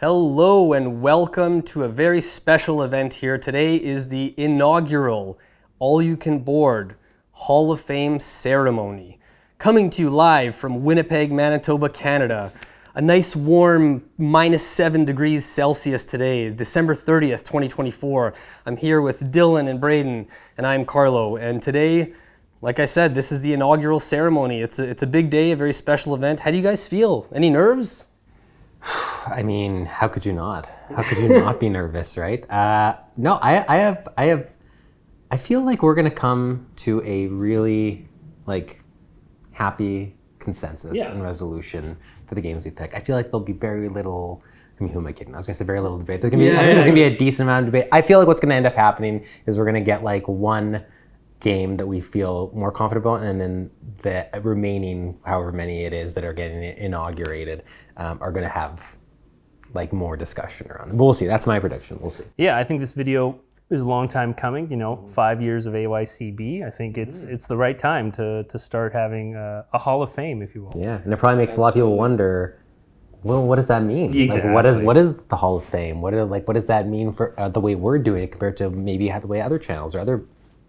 Hello and welcome to a very special event here. Today is the inaugural all-you-can-board Hall of Fame ceremony. Coming to you live from Winnipeg, Manitoba, Canada. A nice warm -7 degrees Celsius today, December 30th, 2024. I'm here with Dylan and Braden, and I'm Carlo. And today, like I said, this is the inaugural ceremony. It's a big day, a very special event. How do you guys feel? Any nerves? I mean, how could you not? How could you not be nervous, right? No, I feel like we're gonna come to a really happy consensus and resolution for the games we pick. I feel like there'll be very little. I mean, who am I kidding? I was gonna say very little debate. There's gonna be a decent amount of debate. I feel like what's gonna end up happening is we're gonna get one game that we feel more confident about, and then the remaining however many it is that are getting inaugurated are going to have more discussion around them. But we'll see. That's my prediction. We'll see. Yeah, I think this video is a long time coming. 5 years of AYCB. I think it's the right time to start having a Hall of Fame, if you will. Yeah, and it probably makes a lot of people wonder, well, what does that mean? Exactly. What is the Hall of Fame? What does that mean for the way we're doing it compared to maybe the way other channels or other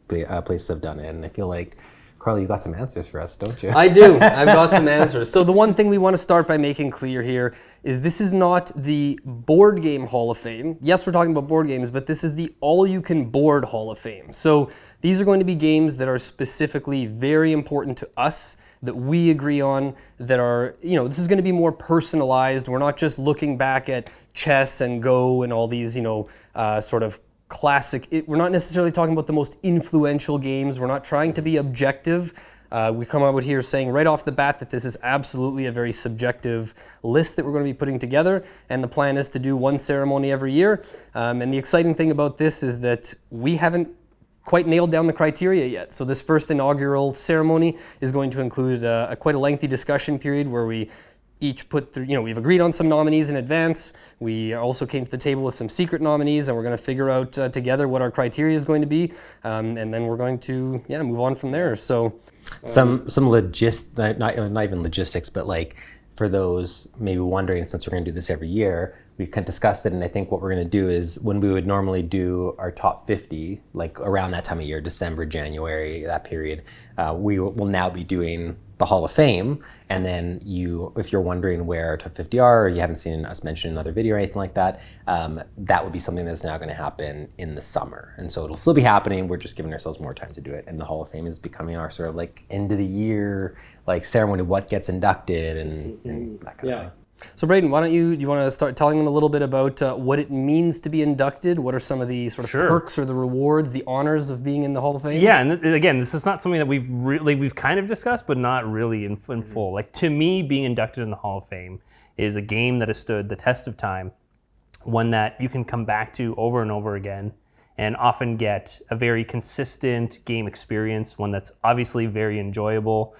places have done it? And I feel like, Carly, you got some answers for us, don't you? I do. I've got some answers. So the one thing we want to start by making clear here is this is not the Board Game Hall of Fame. Yes, we're talking about board games, but this is the All-You-Can-Board Hall of Fame. So these are going to be games that are specifically very important to us, that we agree on, that are, this is going to be more personalized. We're not just looking back at chess and Go and all these, sort of classic. We're not necessarily talking about the most influential games. We're not trying to be objective. We come out here saying right off the bat that this is absolutely a very subjective list that we're going to be putting together, and the plan is to do one ceremony every year. And the exciting thing about this is that we haven't quite nailed down the criteria yet. So this first inaugural ceremony is going to include quite a lengthy discussion period where we each put through, we've agreed on some nominees in advance. We also came to the table with some secret nominees, and we're going to figure out together what our criteria is going to be, and then we're going to move on from there. So some not even logistics, but for those maybe wondering, since we're going to do this every year, we kind of discussed it, and I think what we're going to do is when we would normally do our top 50, around that time of year, December, January, that period, we will now be doing the Hall of Fame. And then if you're wondering where our top 50 are, or you haven't seen us mention another video or anything like that, that would be something that's now going to happen in the summer. And so it'll still be happening. We're just giving ourselves more time to do it. And the Hall of Fame is becoming our sort of end of the year ceremony, what gets inducted and that kind of thing. So Braden, why don't you want to start telling them a little bit about what it means to be inducted? What are some of the sort of perks or the rewards, the honors of being in the Hall of Fame? Yeah, and again, this is not something that we've kind of discussed, but not really in full. To me, being inducted in the Hall of Fame is a game that has stood the test of time, one that you can come back to over and over again, and often get a very consistent game experience, one that's obviously very enjoyable.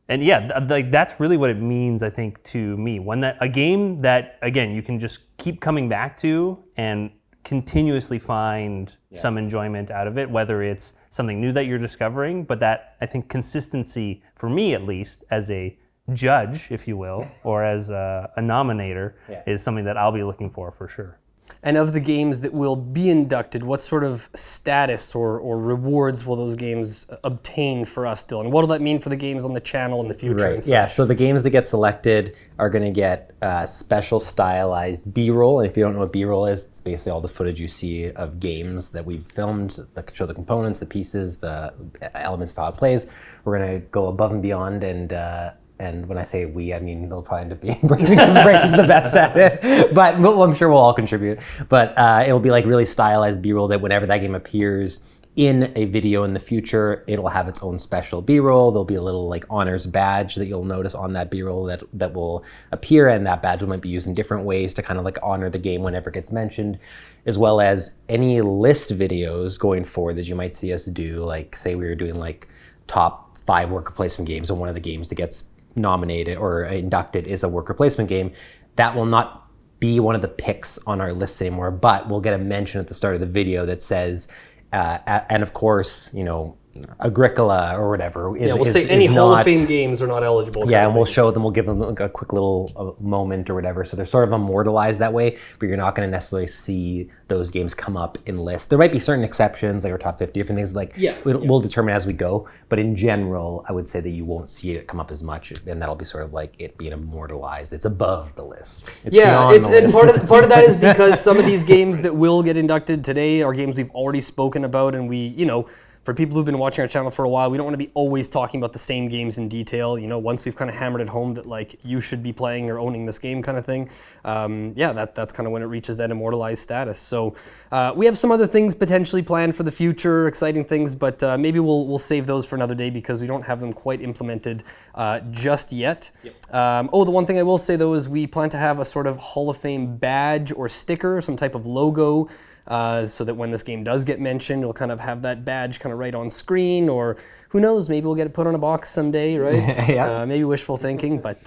And yeah, that's really what it means, I think, to me. A game that, again, you can just keep coming back to and continuously find some enjoyment out of it, whether it's something new that you're discovering, but that, I think, consistency, for me at least, as a judge, if you will, or as a nominator, is something that I'll be looking for sure. And of the games that will be inducted, what sort of status or rewards will those games obtain for us, Dylan? What will that mean for the games on the channel in the future? Right. Yeah. So the games that get selected are going to get special stylized B-roll. And if you don't know what B-roll is, it's basically all the footage you see of games that we've filmed that show the components, the pieces, the elements of how it plays. We're going to go above and beyond, and when I say we, I mean they'll probably end up being Braden, because Braden's the best at it. But I'm sure we'll all contribute. But it'll be really stylized B-roll that whenever that game appears in a video in the future, it'll have its own special B-roll. There'll be a little honors badge that you'll notice on that B-roll that will appear, and that badge might be used in different ways to kind of honor the game whenever it gets mentioned, as well as any list videos going forward that you might see us do. Say we were doing top 5 worker placement games, and one of the games that gets nominated or inducted is a worker placement game. That will not be one of the picks on our list anymore, but we'll get a mention at the start of the video that says, and of course, Agricola or whatever is, Yeah, we'll is, say is any Hall of not- Fame games are not eligible. kind Yeah, of and we'll thing. show them. We'll give them like a quick little moment or whatever. So they're sort of immortalized that way, but you're not going to necessarily see those games come up in lists. There might be certain exceptions, like our top 50, different things. Like we'll determine as we go. But in general, I would say that you won't see it come up as much, and that'll be sort of like it being immortalized. It's above the list. It's beyond the and list. part of that is because some of these games that will get inducted today are games we've already spoken about, and we, for people who've been watching our channel for a while, we don't want to be always talking about the same games in detail. Once we've kind of hammered it home that like you should be playing or owning this game kind of thing, that's kind of when it reaches that immortalized status. So we have some other things potentially planned for the future, exciting things, but maybe we'll save those for another day because we don't have them quite implemented just yet. The one thing I will say though is we plan to have a sort of Hall of Fame badge or sticker, some type of logo, so that when this game does get mentioned, we'll kind of have that badge kind of right on screen, or who knows, maybe we'll get it put on a box someday, right? Yeah. Maybe wishful thinking, but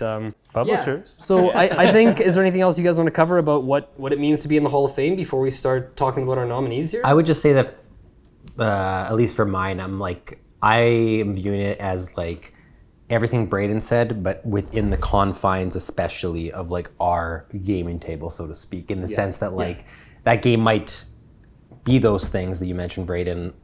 Publishers. Yeah. So I think, is there anything else you guys want to cover about what it means to be in the Hall of Fame before we start talking about our nominees here? I would just say that, at least for mine, I am viewing it as like everything Braden said, but within the confines, especially of like our gaming table, so to speak, in the sense that like that game might be those things that you mentioned, Braden,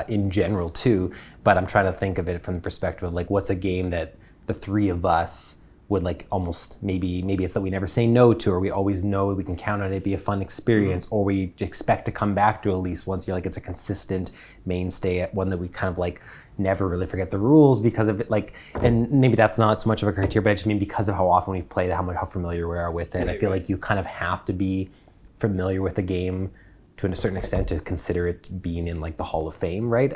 in general too, but I'm trying to think of it from the perspective of like what's a game that the three of us would like almost maybe it's that we never say no to, or we always know we can count on it, be a fun experience, or we expect to come back to at least once. Like it's a consistent mainstay, at one that we kind of like never really forget the rules because of it. Like, and maybe that's not so much of a criteria, but I just mean because of how often we've played it, how familiar we are with it. I feel like you kind of have to be familiar with the game to a certain extent to consider it being in like the Hall of Fame, right?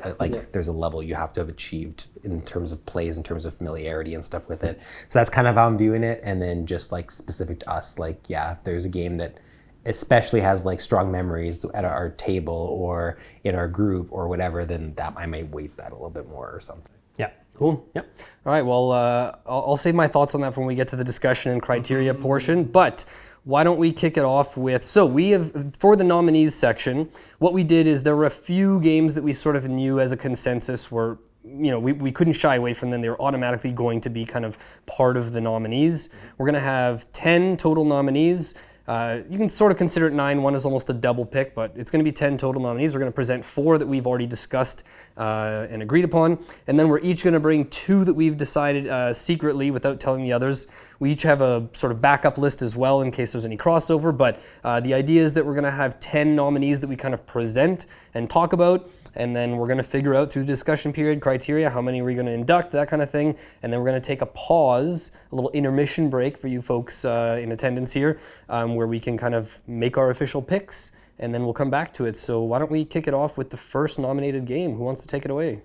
There's a level you have to have achieved in terms of plays, in terms of familiarity and stuff with it. So that's kind of how I'm viewing it. And then just like specific to us, like, if there's a game that especially has like strong memories at our table or in our group or whatever, then that I may weight that a little bit more or something. Yeah. Cool. Yep. All right. Well, I'll save my thoughts on that for when we get to the discussion and criteria portion, but why don't we kick it off with, so we have, for the nominees section, what we did is there were a few games that we sort of knew as a consensus were, we couldn't shy away from them. They were automatically going to be kind of part of the nominees. We're going to have 10 total nominees. You can sort of consider it 9. One is almost a double pick, but it's going to be 10 total nominees. We're going to present 4 that we've already discussed and agreed upon, and then we're each going to bring 2 that we've decided secretly without telling the others. We each have a sort of backup list as well in case there's any crossover, but the idea is that we're going to have 10 nominees that we kind of present and talk about, and then we're going to figure out through the discussion period criteria, how many we're going to induct, that kind of thing, and then we're going to take a pause, a little intermission break for you folks in attendance here, where we can kind of make our official picks, and then we'll come back to it. So why don't we kick it off with the first nominated game? Who wants to take it away?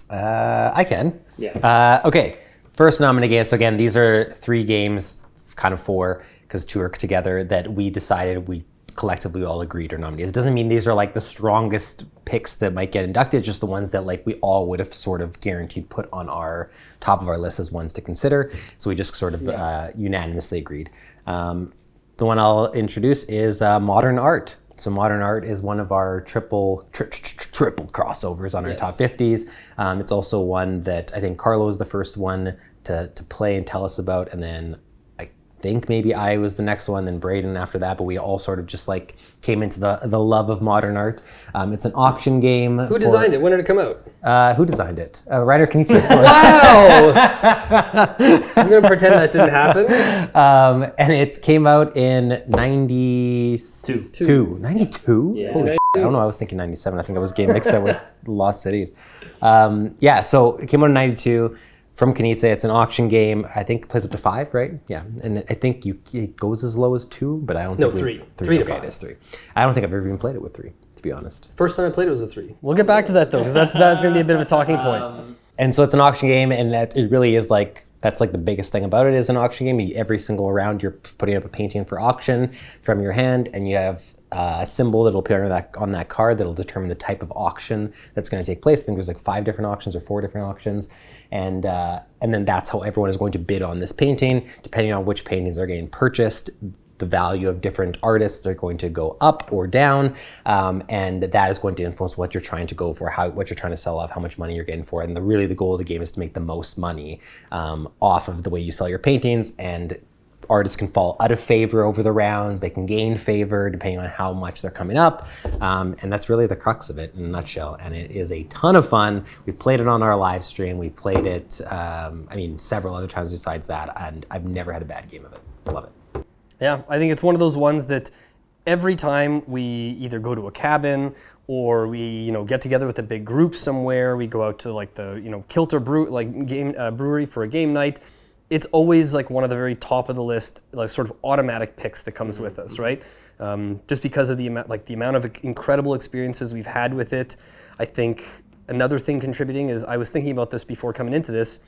I can. Yeah. Okay. First nominated game. So again, these are 3 games, kind of 4, because 2 are together, that we decided we collectively all agreed are nominees. It doesn't mean these are like the strongest picks that might get inducted, just the ones that like we all would have sort of guaranteed put on our top of our list as ones to consider. So we just sort of unanimously agreed. The one I'll introduce is Modern Art. So Modern Art is one of our triple crossovers on our top 50s. It's also one that I think Carlo was the first one to play and tell us about, and then I think maybe I was the next one, then Braden after that, but we all sort of just like came into the love of Modern Art. It's an auction game. Who designed it? When did it come out? Who designed it? Ryder Knizia. Wow! I'm going to pretend that didn't happen. And it came out in 92. 92? Yeah. Holy shit. I don't know. I was thinking 97. I think I was getting mixed up with Lost Cities. So it came out in 92 from Knizia. It's an auction game. I think it plays up to 5, right? Yeah. And I think it goes as low as 2, but I don't think... No, 3. 3 to okay, 5. It is 3. I don't think I've ever even played it with 3, to be honest. First time I played it was a 3. We'll get back to that though, because that's going to be a bit of a talking point. And so it's an auction game, and that it really is like, that's like the biggest thing about it is an auction game. Every single round you're putting up a painting for auction from your hand, and you have a symbol that'll appear on that card that'll determine the type of auction that's going to take place. I think there's like 5 different auctions or 4 different auctions, and then that's how everyone is going to bid on this painting. Depending on which paintings are getting purchased, the value of different artists are going to go up or down, and that is going to influence what you're trying to go for, what you're trying to sell off, how much money you're getting for it. And really the goal of the game is to make the most money off of the way you sell your paintings. And artists can fall out of favor over the rounds. They can gain favor depending on how much they're coming up. And that's really the crux of it in a nutshell. And it is a ton of fun. We played it on our live stream. We played it, several other times besides that. And I've never had a bad game of it. I love it. Yeah, I think it's one of those ones that every time we either go to a cabin or we, get together with a big group somewhere, we go out to like the, Kilter brewery for a game night. It's always like one of the very top of the list, like sort of automatic picks that comes with us, right? Just because of the amount of incredible experiences we've had with it. I think another thing contributing is I was thinking about this before coming into this.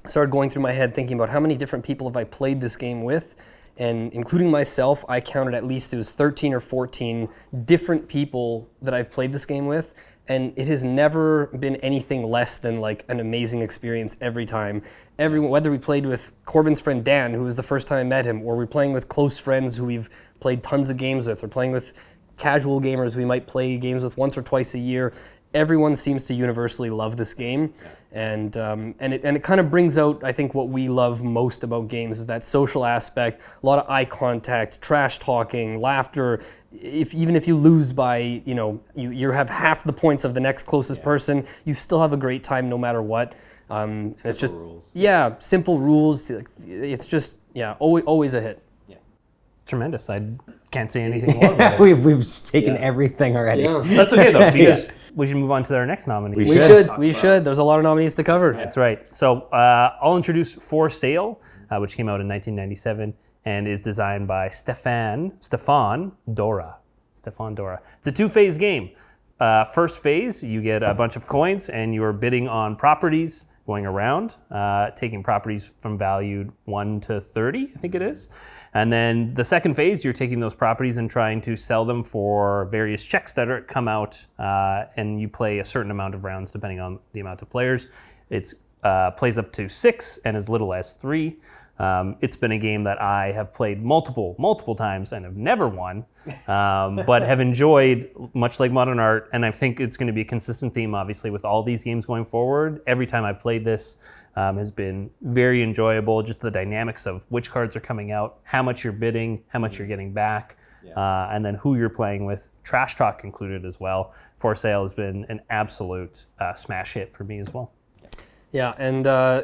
I started going through my head thinking about how many different people have I played this game with, and including myself, I counted at least it was 13 or 14 different people that I've played this game with. And it has never been anything less than like an amazing experience every time. Whether we played with Corbin's friend Dan, who was the first time I met him, or we're playing with close friends who we've played tons of games with, or playing with casual gamers we might play games with once or twice a year, everyone seems to universally love this game. And it kind of brings out, I think, what we love most about games is that social aspect, a lot of eye contact, trash talking, laughter. Even if you lose by, you have half the points of the next closest person, you still have a great time no matter what. It's just rules. Yeah, simple rules. It's just always a hit. Tremendous. I can't say anything more about it. We've taken everything already. Yeah. That's okay though, because we should move on to our next nominee. We should. There's a lot of nominees to cover. That's right. So I'll introduce For Sale, which came out in 1997 and is designed by Stefan Dora. It's a two-phase game. First phase, you get a bunch of coins and you're bidding on properties going around, taking properties from valued 1 to 30, I think it is. And then the second phase, you're taking those properties and trying to sell them for various checks that come out, and you play a certain amount of rounds depending on the amount of players. It plays up to 6 and as little as 3. It's been a game that I have played multiple times and have never won, but have enjoyed, much like Modern Art, and I think it's going to be a consistent theme, obviously, with all these games going forward. Every time I've played this has been very enjoyable, just the dynamics of which cards are coming out, how much you're bidding, how much you're getting back, and then who you're playing with, trash talk included as well. For Sale has been an absolute smash hit for me as well. Yeah, and I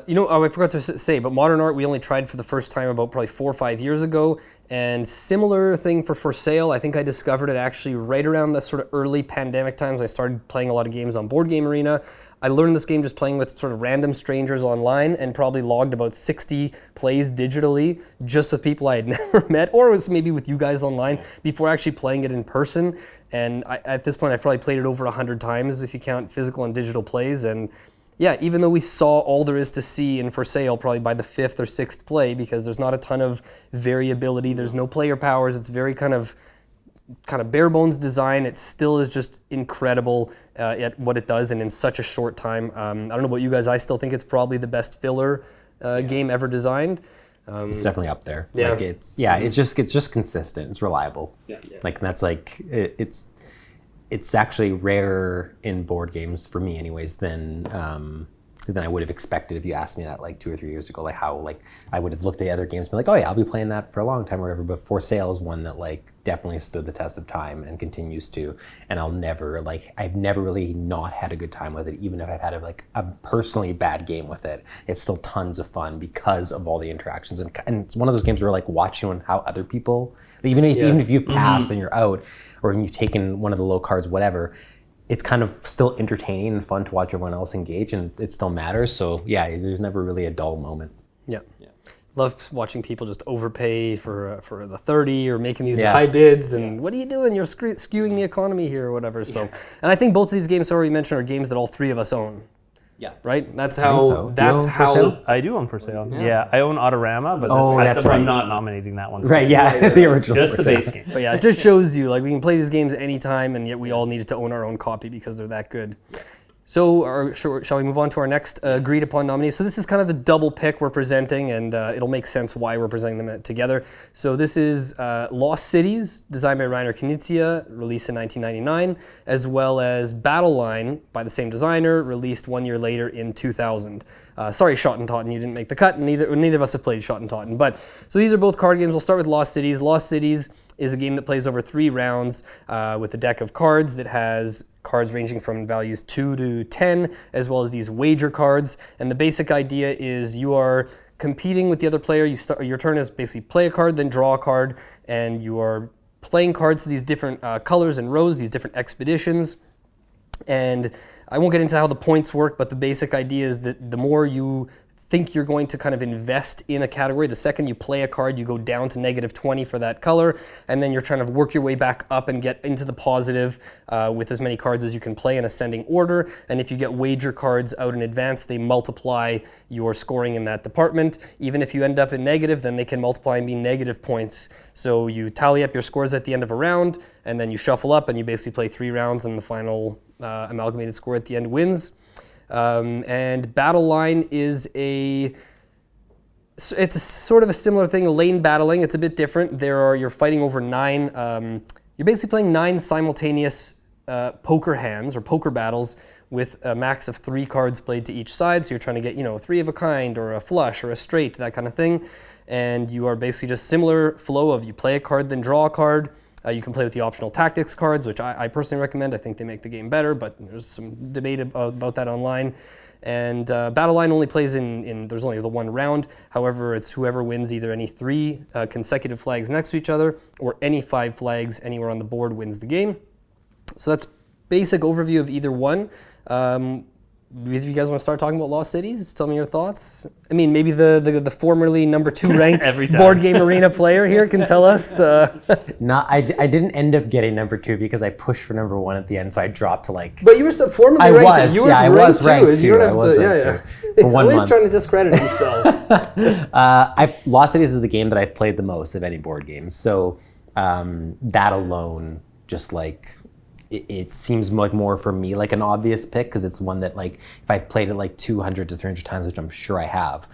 forgot to say, but Modern Art we only tried for the first time about probably 4 or 5 years ago, and similar thing for Sale. I think I discovered it actually right around the sort of early pandemic times. I started playing a lot of games on Board Game Arena. I learned this game just playing with sort of random strangers online, and probably logged about 60 plays digitally just with people I had never met, or it was maybe with you guys online before actually playing it in person. And at this point, I've probably played it over 100 times if you count physical and digital plays. And yeah, even though we saw all there is to see in For Sale probably by the 5th or 6th play, because there's not a ton of variability, there's no player powers, it's very kind of bare bones design, it still is just incredible at what it does and in such a short time. I don't know about you guys, I still think it's probably the best filler game ever designed. It's definitely up there. Yeah. Like it's just consistent, it's reliable. Like that's like it's actually rarer in board games for me anyways than I would have expected if you asked me that like 2 or 3 years ago, like how like I would have looked at the other games and been like, oh yeah, I'll be playing that for a long time or whatever. But For Sale is one that like definitely stood the test of time and continues to, and I've never really not had a good time with it, even if I've had a personally bad game with it. It's still tons of fun because of all the interactions, and it's one of those games where like watching how other people, even if you pass and you're out, or you've taken one of the low cards, whatever, it's kind of still entertaining and fun to watch everyone else engage, and it still matters. So yeah, there's never really a dull moment. Yeah. Love watching people just overpay for the 30 or making these high bids, and what are you doing? You're skewing the economy here or whatever. So, and I think both of these games already mentioned are games that all three of us own. Yeah. Right? That's I do own For Sale. Yeah, I own Autorama, but I'm not nominating that one. Right, yeah, the original. Just the base game. But yeah, it just shows you, like, we can play these games anytime, and yet we all needed to own our own copy because they're that good. Shall we move on to our next agreed upon nominees? So this is kind of the double pick we're presenting, and it'll make sense why we're presenting them together. So this is Lost Cities, designed by Rainer Knizia, released in 1999, as well as Battle Line by the same designer, released 1 year later in 2000. Sorry, Schottentotten, you didn't make the cut. Neither of us have played Schottentotten. But so these are both card games. We'll start with Lost Cities. Lost Cities is a game that plays over 3 rounds with a deck of cards that has cards ranging from values 2 to 10, as well as these wager cards. And the basic idea is you are competing with the other player. Your turn is basically play a card, then draw a card, and you are playing cards to these different colors and rows, these different expeditions. And I won't get into how the points work, but the basic idea is that the more you think you're going to kind of invest in a category, the second you play a card, you go down to -20 for that color, and then you're trying to work your way back up and get into the positive with as many cards as you can play in ascending order. And if you get wager cards out in advance, they multiply your scoring in that department. Even if you end up in negative, then they can multiply and be negative points. So you tally up your scores at the end of a round, and then you shuffle up, and you basically play 3 rounds, and the final amalgamated score at the end wins. And Battle Line is it's a sort of a similar thing, lane battling. It's a bit different. You're fighting over 9, you're basically playing 9 simultaneous poker hands or poker battles with a max of 3 cards played to each side. So you're trying to get, 3 of a kind or a flush or a straight, that kind of thing. And you are basically just similar flow of you play a card, then draw a card. You can play with the optional tactics cards, which I personally recommend. I think they make the game better, but there's some debate about that online. And Battle Line only plays there's only the 1 round. However, it's whoever wins either any 3 consecutive flags next to each other or any 5 flags anywhere on the board wins the game. So that's basic overview of either one. If you guys want to start talking about Lost Cities, tell me your thoughts. I mean, maybe the formerly number 2 ranked Board Game Arena player here can tell us. I didn't end up getting number 2 because I pushed for number 1 at the end, so I dropped to like. But you were formerly ranked. I was ranked too. You don't have to. He's always trying to discredit himself. Lost Cities is the game that I've played the most of any board game. So that alone, just like. It seems like more for me like an obvious pick because it's one that like if I've played it like 200 to 300 times, which I'm sure I have,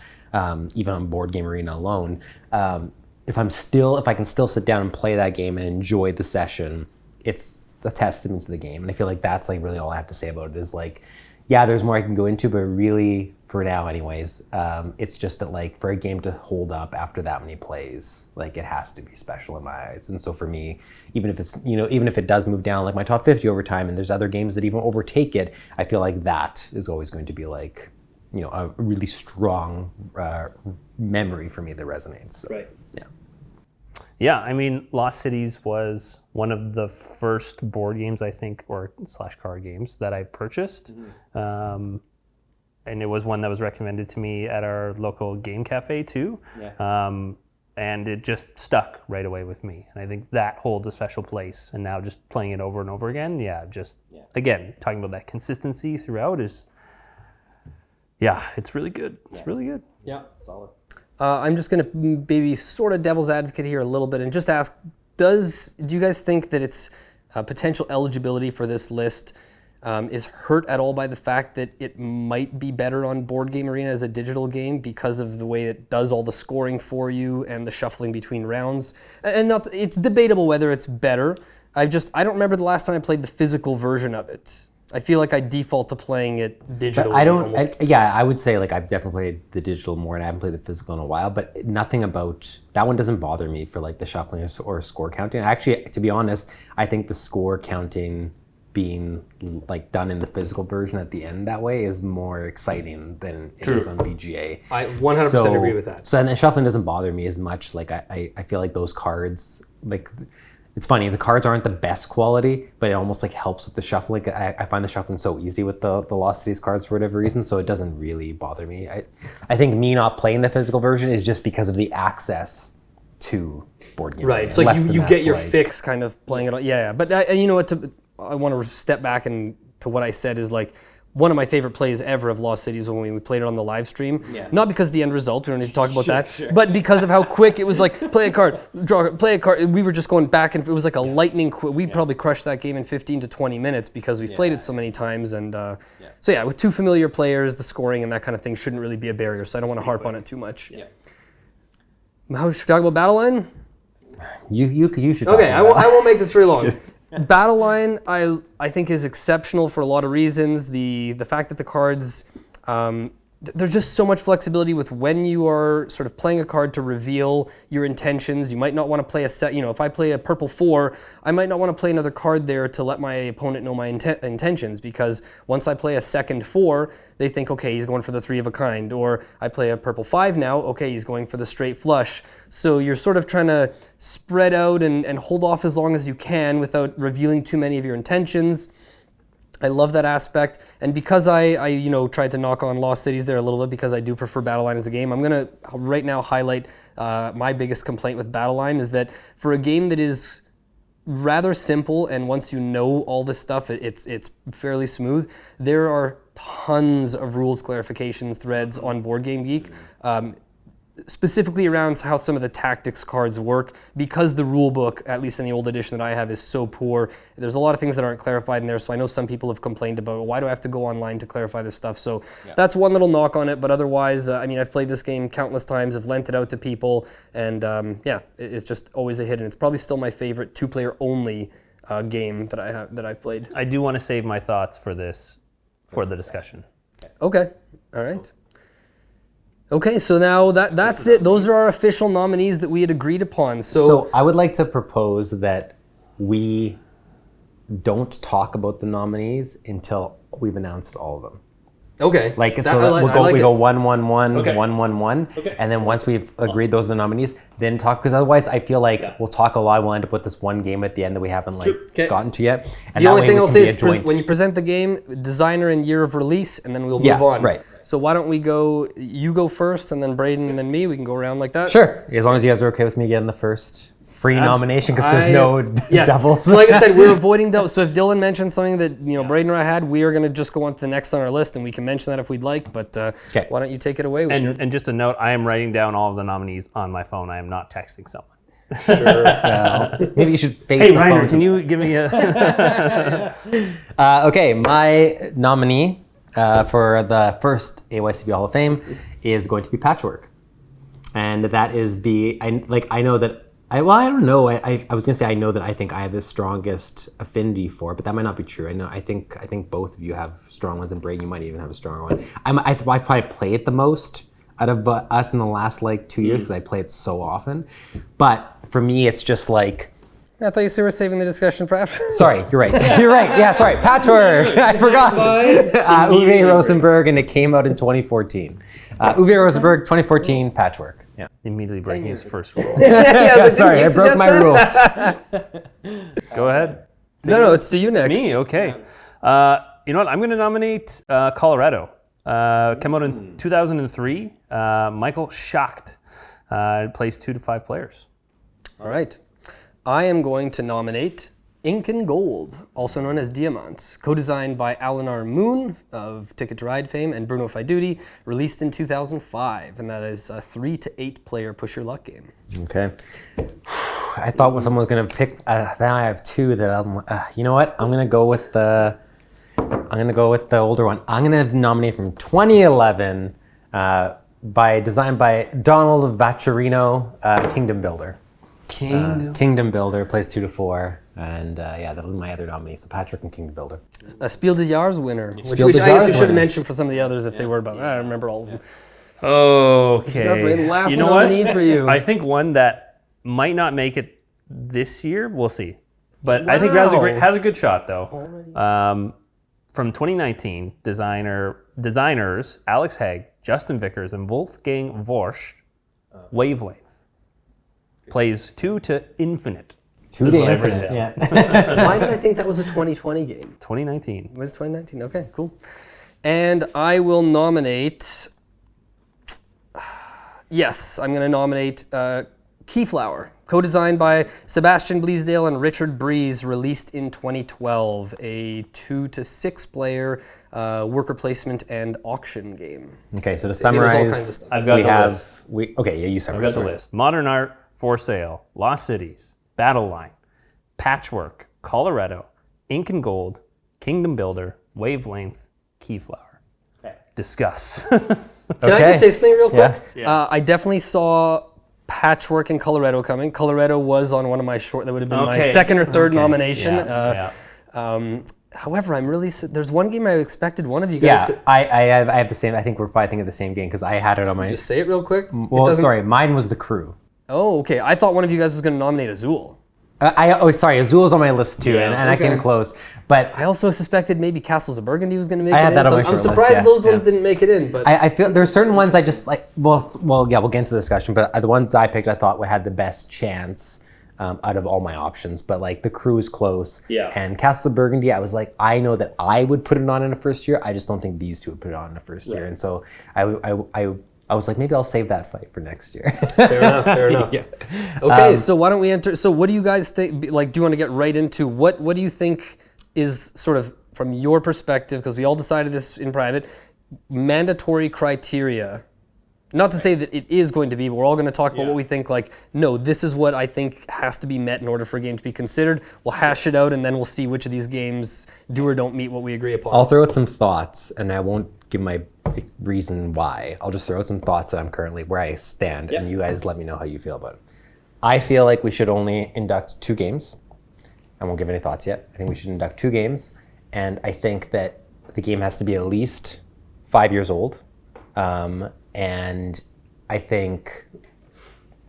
even on Board Game Arena alone, if I can still sit down and play that game and enjoy the session, it's a testament to the game. And I feel like that's like really all I have to say about it is like, yeah, there's more I can go into, but really for now anyways, it's just that like for a game to hold up after that many plays, like it has to be special in my eyes. And so for me, even if it does move down like my top 50 over time and there's other games that even overtake it, I feel like that is always going to be like, a really strong memory for me that resonates. So, right. Yeah. Yeah, I mean, Lost Cities was one of the first board games, I think, or / card games that I purchased. Mm-hmm. And it was one that was recommended to me at our local game cafe too. Yeah. And it just stuck right away with me. And I think that holds a special place. And now just playing it over and over again, again, talking about that consistency throughout is, it's really good. It's really good. Yeah, solid. I'm just going to maybe sort of devil's advocate here a little bit and just ask, do you guys think that its potential eligibility for this list is hurt at all by the fact that it might be better on Board Game Arena as a digital game because of the way it does all the scoring for you and the shuffling between rounds? And it's debatable whether it's better. I don't remember the last time I played the physical version of it. I feel like I default to playing it digitally. I would say like I've definitely played the digital more and I haven't played the physical in a while, but nothing about that one doesn't bother me for like the shuffling or score counting. Actually, to be honest, I think the score counting being like done in the physical version at the end that way is more exciting than it is on BGA. I 100% agree with that. So and the shuffling doesn't bother me as much. Like I feel like those cards like. It's funny, the cards aren't the best quality, but it almost like helps with the shuffling. I find the shuffling so easy with the Lost Cities cards for whatever reason, so it doesn't really bother me. I think me not playing the physical version is just because of the access to Board Game. Right, so you get your fix kind of playing it. Yeah. But you know what? I want to step back and to what I said is like one of my favorite plays ever of Lost Cities when we played it on the live stream. Yeah. Not because of the end result, we don't need to talk about that, but because of how quick it was. Like, play a card, draw a card, play a card. We were just going back, and it was like a lightning quick. We probably crushed that game in 15 to 20 minutes because we've played it so many times. And so yeah, with two familiar players, the scoring and that kind of thing shouldn't really be a barrier, so I don't want to harp on it too much. Yeah. How should we talk about Battle Line? You should. Okay, I won't make this very long. Battle Line, I think, is exceptional for a lot of reasons. The fact that the cards, there's just so much flexibility with when you are sort of playing a card to reveal your intentions. You might not want to play a set, if I play a purple 4, I might not want to play another card there to let my opponent know my intentions, because once I play a second 4, they think, okay, he's going for the 3 of a kind. Or I play a purple 5 now, okay, he's going for the straight flush. So you're sort of trying to spread out and hold off as long as you can without revealing too many of your intentions. I love that aspect, and because I tried to knock on Lost Cities there a little bit because I do prefer Battle Line as a game, I'm going to right now highlight my biggest complaint with Battle Line is that for a game that is rather simple, and once you know all this stuff, it's fairly smooth, there are tons of rules clarifications threads on Board Game Geek. Specifically around how some of the tactics cards work, because the rule book, at least in the old edition that I have, is so poor. There's a lot of things that aren't clarified in there, so I know some people have complained about, why do I have to go online to clarify this stuff? So that's one little knock on it, but otherwise, I've played this game countless times, I've lent it out to people, and it's just always a hit, and it's probably still my favorite 2-player only game that I've played. I do want to save my thoughts for this, for the discussion. Okay, all right. Okay, so now that's it. Those are our official nominees that we had agreed upon. So I would like to propose that we don't talk about the nominees until we've announced all of them. Okay. We go 1, 1, 1, Okay. 1, 1, 1, Okay. and then once we've agreed those are the nominees, then talk, because otherwise I feel like we'll talk a lot. We'll end up with this one game at the end that we haven't gotten to yet. And the only thing I'll say is when you present the game, designer and year of release, and then we'll move on. Right. So why don't you go first, and then Braden, and then me. We can go around like that. Sure, as long as you guys are okay with me getting the first free nomination, because there's no doubles. So like I said, we're avoiding doubles. So if Dylan mentioned something that Braden or I had, we are going to just go on to the next on our list, and we can mention that if we'd like. But why don't you take it away? And just a note, I am writing down all of the nominees on my phone. I am not texting someone. Sure. Maybe you should face Hey, the Reiner, phone. can you give me a... Okay, my nominee for the first AYCB Hall of Fame is going to be Patchwork, and that is I know that I don't know. I was gonna say I know that I think I have the strongest affinity for it, but that might not be true. I think both of you have strong ones, and Braden, you might even have a stronger one. I've probably played it the most out of us in the last 2 years because I play it so often. But for me, it's just like. I thought you were saving the discussion for after. Sorry, you're right. You're right. Yeah, sorry. Patchwork. I forgot. Uwe Rosenberg, and it came out in 2014. Uwe Rosenberg, 2014, Patchwork. Yeah. Immediately breaking his first rule. Sorry, I broke my rules. Go ahead. No, it's to you next. Me, okay. You know what? I'm going to nominate Colorado. Came out in 2003. Michael Schacht. Plays 2 to 5 players. All right. I am going to nominate Ink and Gold, also known as Diamant, co-designed by Alinar Moon of Ticket to Ride fame and Bruno Faiduti, released in 2005, and that is a 3 to 8 player push your luck game. Okay. I thought someone was gonna pick. Now I have 2 that I'm. You know what? I'm gonna go with the older one. I'm gonna nominate from 2011, designed by Donald Vaccarino, Kingdom Builder. Kingdom Builder plays 2 to 4, and that'll be my other nominee. So Patrick and Kingdom Builder. A Spiel des Jahres winner, which I guess we should have mentioned for some of the others if they were, but I remember all of them. Okay. Last you know nominee what? for you. I think one that might not make it this year. We'll see. But I think has a good shot though. From 2019, designers Alex Haig, Justin Vickers, and Wolfgang Worsch, Wavelength. Plays 2 to infinite. 2 to infinite, yeah. Why did I think that was a 2020 game? 2019. It was 2019, okay, cool. And I will nominate, I'm going to nominate Keyflower, Co-designed by Sebastian Bleasdale and Richard Breeze, released in 2012, a 2 to 6 player worker placement and auction game. Okay, so to there's all kinds of summarize, stuff. I've got we the have list. you I've summarize. got the list. Modern Art, For Sale, Lost Cities, Battle Line, Patchwork, Colorado, Ink and Gold, Kingdom Builder, Wavelength, Keyflower. Discuss. Can I just say something real quick? Yeah. I definitely saw Patchwork in Colorado coming. Colorado was on one of my short, that would have been my second or third nomination. However, I'm really, there's one game I expected one of you guys to... I have the same, I think we're probably thinking of the same game because I had it on my... Just say it real quick. Well, sorry, mine was The Crew. Oh, okay. I thought one of you guys was going to nominate Azul. Sorry, Azul's on my list too, and I came close. But I also suspected maybe Castles of Burgundy was going to make it had in. that on my I'm short list, surprised yeah. those ones didn't make it in. But I feel there's certain ones I just like. Well, yeah, we'll get into the discussion. But the ones I picked, I thought had the best chance out of all my options. But like The Crew is close. Yeah. And Castles of Burgundy, I was like, I know that I would put it on in the first year. I just don't think these two would put it on in the first year. And so I was like, maybe I'll save that fight for next year. Fair enough. Yeah. Okay, so why don't we enter? So what do you guys think? Like, do you want to get right into what do you think is sort of from your perspective? Because we all decided this in private. Mandatory criteria. Not to say that it is going to be, but we're all going to talk about what we think. Like, no, this is what I think has to be met in order for a game to be considered. We'll hash it out, and then we'll see which of these games do or don't meet what we agree upon. I'll throw out some thoughts, and I won't give my reason why. I'll just throw out some thoughts that I'm currently where I stand, and you guys let me know how you feel about it. I feel like we should only induct 2 games. I won't give any thoughts yet. I think we should induct 2 games, and I think that the game has to be at least 5 years old. And I think,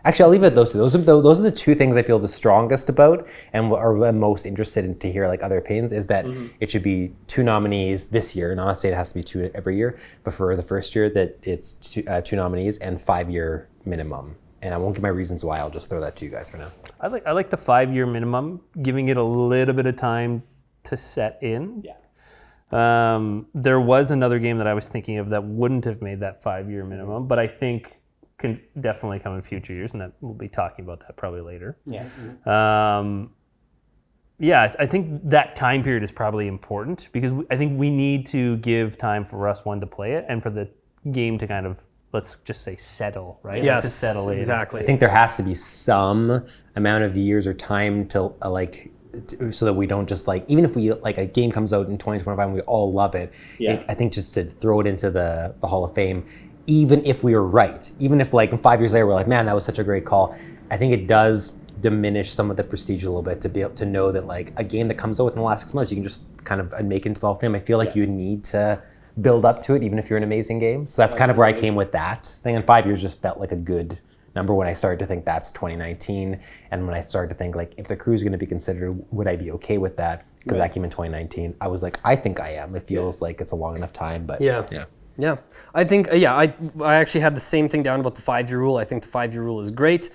actually, I'll leave it at those two. Those are the 2 things I feel the strongest about, and are most interested in to hear like other opinions. Is that it should be 2 nominees this year. Not saying it has to be 2 every year, but for the first year that it's 2 nominees and 5-year minimum. And I won't give my reasons why. I'll just throw that to you guys for now. I like the 5-year minimum, giving it a little bit of time to set in. Yeah. There was another game that I was thinking of that wouldn't have made that 5-year minimum, but I think can definitely come in future years, and that we'll be talking about that probably later. Yeah. I think that time period is probably important because I think we need to give time for us to play it and for the game to kind of, let's just say, settle, right? Yes, to settle in. exactly. I think there has to be some amount of years or time to so that we don't just like, even if we like a game comes out in 2025 and we all love it, I think just to throw it into the Hall of Fame, even if we were right, even if like 5 years later we're like, man, that was such a great call, I think it does diminish some of the prestige a little bit to be able to know that like a game that comes out within the last 6 months, you can just kind of make it into the Hall of Fame. I feel like you need to build up to it, even if you're an amazing game. So that's kind of where I came with that thing. And 5 years just felt like a good number when I started to think that's 2019, and when I started to think like if The Crew is going to be considered, would I be okay with that? Because that came in 2019. I was like, I think I am. It feels like it's a long enough time, but Yeah. I think, I actually had the same thing down about the 5-year rule. I think the 5-year rule is great.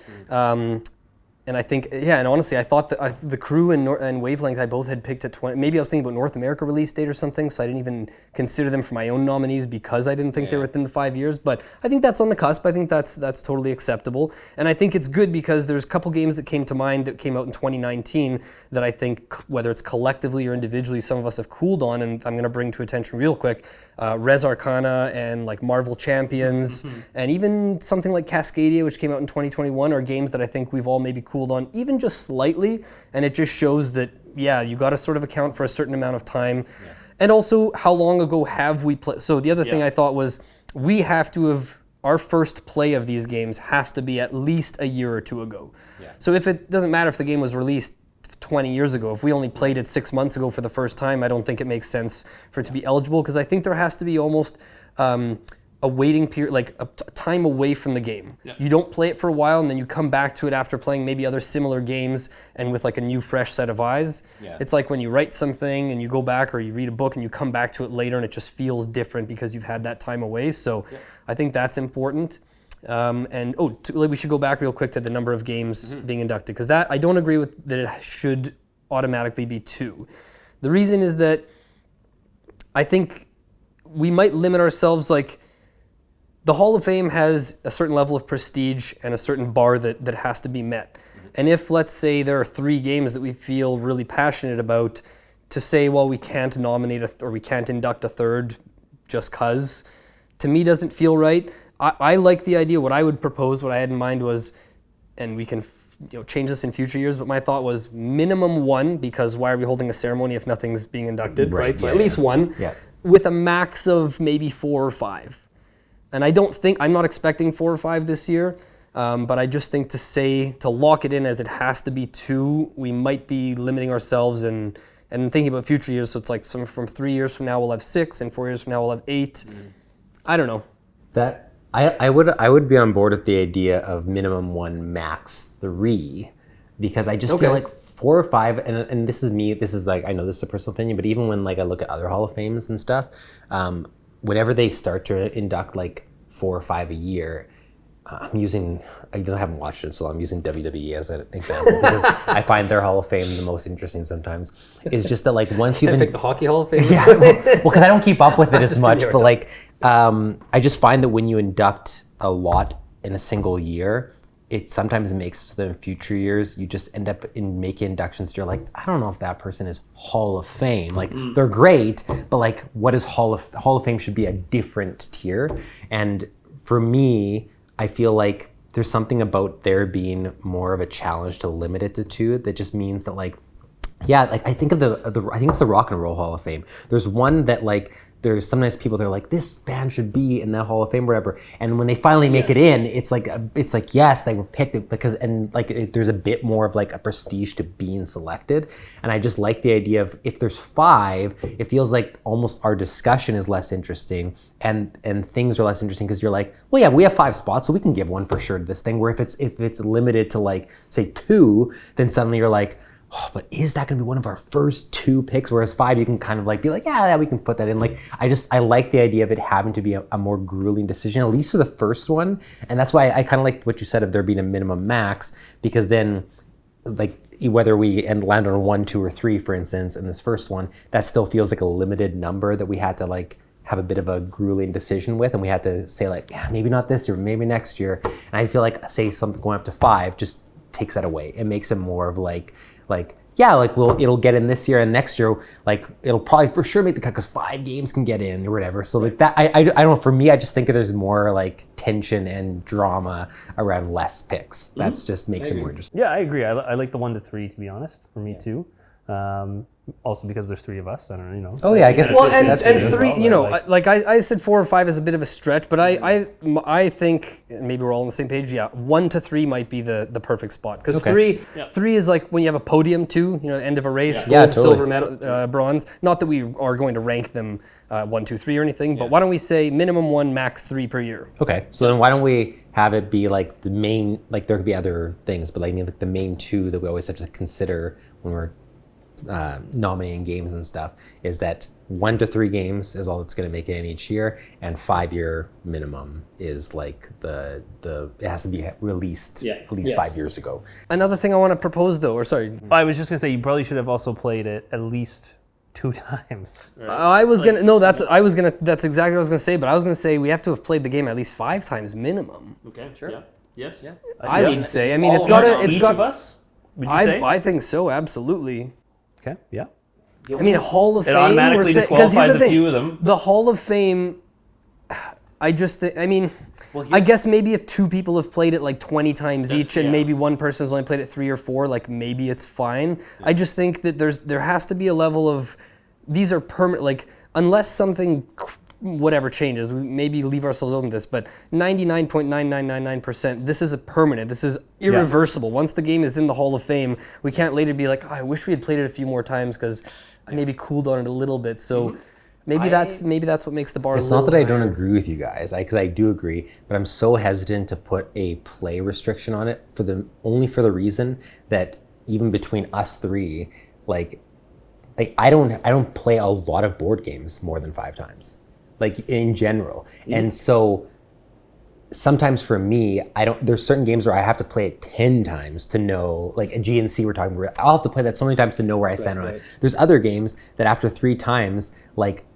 And I think, and honestly, I thought that The Crew and Wavelength, I both had picked at 20. Maybe I was thinking about North America release date or something, so I didn't even consider them for my own nominees because I didn't think they were within the 5 years. But I think that's on the cusp. I think that's totally acceptable. And I think it's good because there's a couple games that came to mind that came out in 2019 that I think, whether it's collectively or individually, some of us have cooled on, and I'm going to bring to attention real quick. Res Arcana and like Marvel Champions, and even something like Cascadia, which came out in 2021, are games that I think we've all maybe cooled on even just slightly, and it just shows that you got to sort of account for a certain amount of time, and also how long ago have we played. So the other thing I thought was we have to have, our first play of these games has to be at least a year or 2 ago. So if it doesn't matter if the game was released 20 years ago, if we only played it 6 months ago for the first time, I don't think it makes sense for it to be eligible, because I think there has to be almost a waiting period, like a time away from the game. You don't play it for a while and then you come back to it after playing maybe other similar games and with like a new fresh set of eyes. It's like when you write something and you go back, or you read a book and you come back to it later and it just feels different because you've had that time away. So I think that's important. We should go back real quick to the number of games being inducted, because that I don't agree with that it should automatically be 2. The reason is that I think we might limit ourselves. Like, the Hall of Fame has a certain level of prestige and a certain bar that has to be met. And if, let's say, there are 3 games that we feel really passionate about, to say, well, we can't nominate or we can't induct a third just because, to me, doesn't feel right. I like the idea. What I would propose, what I had in mind was, and we can change this in future years, but my thought was minimum 1, because why are we holding a ceremony if nothing's being inducted, right? So at least 1, with a max of maybe 4 or 5. And I'm not expecting 4 or 5 this year, but I just think to lock it in as it has to be 2, we might be limiting ourselves and thinking about future years. So it's like from 3 years from now we'll have 6, and 4 years from now we'll have 8. I don't know. That I would be on board with the idea of minimum 1, max 3, because I just feel like 4 or 5, and this is me. This is like, I know this is a personal opinion, but even when like I look at other Hall of Fames and stuff, whenever they start to induct like 4 or 5 a year, even though I haven't watched it, so I'm using WWE as an example because I find their Hall of Fame the most interesting sometimes. Is just that like once you've pick the Hockey Hall of Fame. well, because I don't keep up with it as much, but like I just find that when you induct a lot in a single year, it sometimes makes so that in future years you just end up in making inductions. You're like, I don't know if that person is Hall of Fame. Like they're great, but like what is Hall of Fame should be a different tier. And for me, I feel like there's something about there being more of a challenge to limit it to 2 that just means that like, yeah, like I think of I think it's the Rock and Roll Hall of Fame. There's one that like, there's sometimes people that are like, this band should be in that Hall of Fame or whatever. And when they finally make it in, it's like yes, they were picked because, and like there's a bit more of like a prestige to being selected. And I just like the idea of if there's 5, it feels like almost our discussion is less interesting and things are less interesting because you're like, well, yeah, we have 5 spots, so we can give 1 for sure to this thing. Where if it's limited to like say 2, then suddenly you're like, oh, but is that going to be one of our first 2 picks? Whereas 5, you can kind of like be like, yeah, we can put that in. Like, I like the idea of it having to be a more grueling decision, at least for the first one. And that's why I kind of like what you said of there being a minimum max, because then like whether we land on 1, 2, or 3, for instance, in this first one, that still feels like a limited number that we had to like have a bit of a grueling decision with, and we had to say like, yeah, maybe not this year, maybe next year. And I feel like say something going up to 5 just takes that away. It makes it more of like yeah, like it'll get in this year, and next year like it'll probably for sure make the cut because 5 games can get in or whatever. So like that, I don't know. For me, I just think there's more like tension and drama around less picks. That's just makes it more interesting. Yeah, I agree. I like the 1 to 3 to be honest. For me too. Also because there's 3 of us. I don't know. Oh yeah, I guess. Well, and 3, like I said 4 or 5 is a bit of a stretch, but I think maybe we're all on the same page. Yeah, 1 to 3 might be the perfect spot because 3 is like when you have a podium too. End of a race, gold, silver, medal, bronze. Not that we are going to rank them 1, 2, 3 or anything, but why don't we say minimum 1, max 3 per year? Okay, so then why don't we have it be like the main? Like there could be other things, but like the main 2 that we always have to consider when we're nominating games and stuff is that 1 to 3 games is all that's going to make it in each year, and 5-year minimum is like the it has to be released at least 5 years ago. Another thing I want to propose though, or sorry, I was just gonna say you probably should have also played it at least 2 times. That's exactly what I was gonna say, but I was gonna say we have to have played the game at least 5 times minimum. Okay, sure. Yeah. Yes. Yeah. I would say. I mean, Each of us? Would you say? I think so, absolutely. Okay. Yeah. I mean, Hall of Fame. It automatically disqualifies a few of them. The Hall of Fame, I just think, I mean, I guess maybe if 2 people have played it like 20 times each and maybe one person has only played it 3 or 4, like maybe it's fine. I just think that there has to be a level of, these are permanent, like unless something whatever changes, we maybe leave ourselves open to this, but 99.9999%, this is a permanent, this is irreversible. Once the game is in the Hall of Fame, we can't later be like, oh, I wish we had played it a few more times because I maybe cooled on it a little bit. So maybe that's what makes the bar. It's not that I don't agree with you guys, because I do agree, but I'm so hesitant to put a play restriction on it only for the reason that even between us 3, like I don't play a lot of board games more than 5 times. Like in general. And so sometimes for me, there's certain games where I have to play it 10 times to know, like a GNC we're talking about, I'll have to play that so many times to know where I stand on it. There's other games that after 3 times,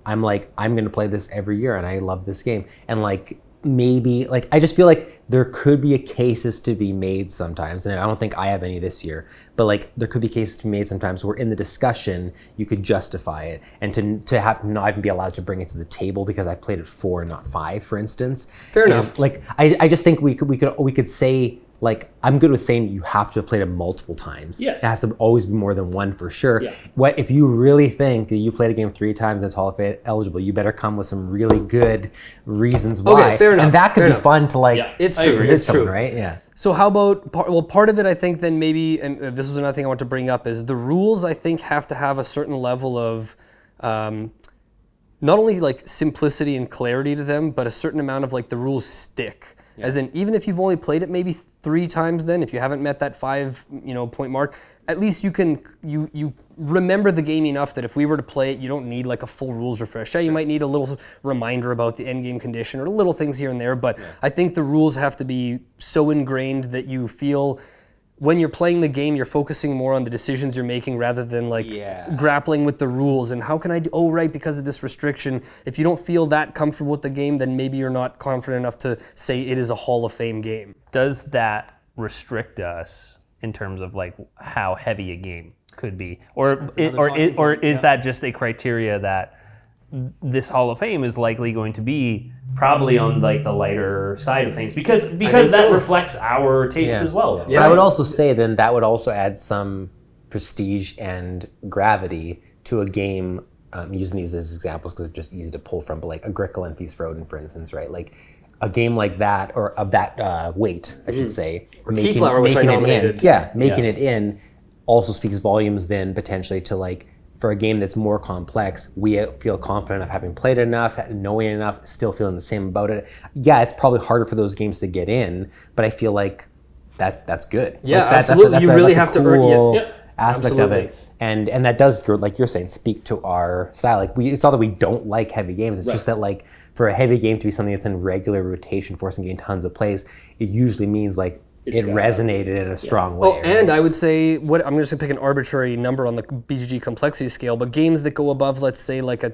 I'm going to play this every year and I love this game. And like, maybe like I just feel like there could be a cases to be made sometimes, and I don't think I have any this year, but like there could be cases to be made sometimes where in the discussion you could justify it, and to have not even be allowed to bring it to the table because I played it 4 and not 5, for instance. Fair enough. Like I just think we could say, like, I'm good with saying you have to have played it multiple times. Yes. It has to always be more than one for sure. Yeah. What if you really think that you played a game 3 times and it's Hall of Fame eligible, you better come with some really good reasons why. Okay, fair enough. And that could fair be enough. fun to like. Yeah. It's I true. agree. It's someone, true. right? Yeah. So how about, part of it I think then maybe, and this was another thing I want to bring up, is the rules I think have to have a certain level of not only like simplicity and clarity to them, but a certain amount of like the rules stick. As in, even if you've only played it maybe 3 times then, if you haven't met that 5 point mark, at least you can, you remember the game enough that if we were to play it, you don't need like a full rules refresh. Yeah, you might need a little reminder about the end game condition or little things here and there, but I think the rules have to be so ingrained that you feel when you're playing the game, you're focusing more on the decisions you're making rather than like grappling with the rules and how can I do, oh right, because of this restriction. If you don't feel that comfortable with the game, then maybe you're not confident enough to say it is a Hall of Fame game. Does that restrict us in terms of like how heavy a game could be? Or is that just a criteria that this Hall of Fame is likely going to be probably on like the lighter side of things because that reflects our taste as well. But I would also say then that would also add some prestige and gravity to a game, using these as examples because it's just easy to pull from, but like Agricola and Feast Froden, for instance, right? Like a game like that, or of that weight, I should say. Or Keyflower, which I nominated. Making it in also speaks volumes then potentially to like, for a game that's more complex, we feel confident of having played it enough, knowing enough, still feeling the same about it. Yeah, it's probably harder for those games to get in, but I feel like that's good. Yeah, like absolutely. You really have to earn it. Aspect of it, and that does, like you're saying, speak to our style. Like it's not that we don't like heavy games. It's just that like for a heavy game to be something that's in regular rotation, forcing getting tons of plays, it usually means like it resonated in a strong way. Oh, and I would say, I'm just gonna pick an arbitrary number on the BGG complexity scale, but games that go above, let's say like a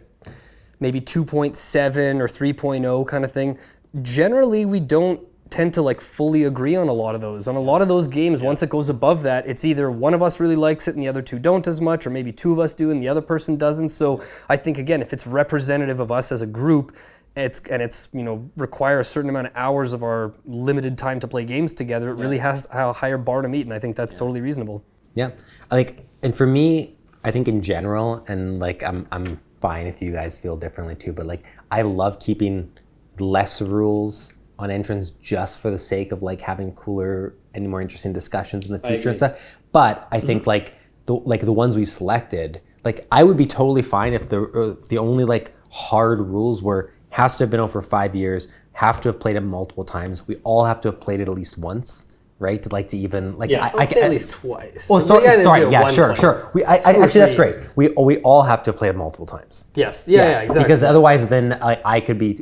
maybe 2.7 or 3.0 kind of thing, generally we don't tend to like fully agree on a lot of those. On a lot of those games, once it goes above that, it's either one of us really likes it and the other 2 don't as much, or maybe 2 of us do and the other person doesn't. So I think again, if it's representative of us as a group, it's require a certain amount of hours of our limited time to play games together, it really has a higher bar to meet, and I think that's totally reasonable. Yeah, like, and for me, I think in general, and like I'm fine if you guys feel differently too, but like I love keeping less rules on entrance just for the sake of like having cooler and more interesting discussions in the future and stuff. But I think like the ones we've selected, like I would be totally fine if the only like hard rules were has to have been out for 5 years, have to have played it multiple times. We all have to have played it at least once, right? To like to even like I'd say at least twice. Oh, sorry, yeah, sure. Actually, that's great. We all have to have played it multiple times. Yes, yeah, exactly. Because otherwise, then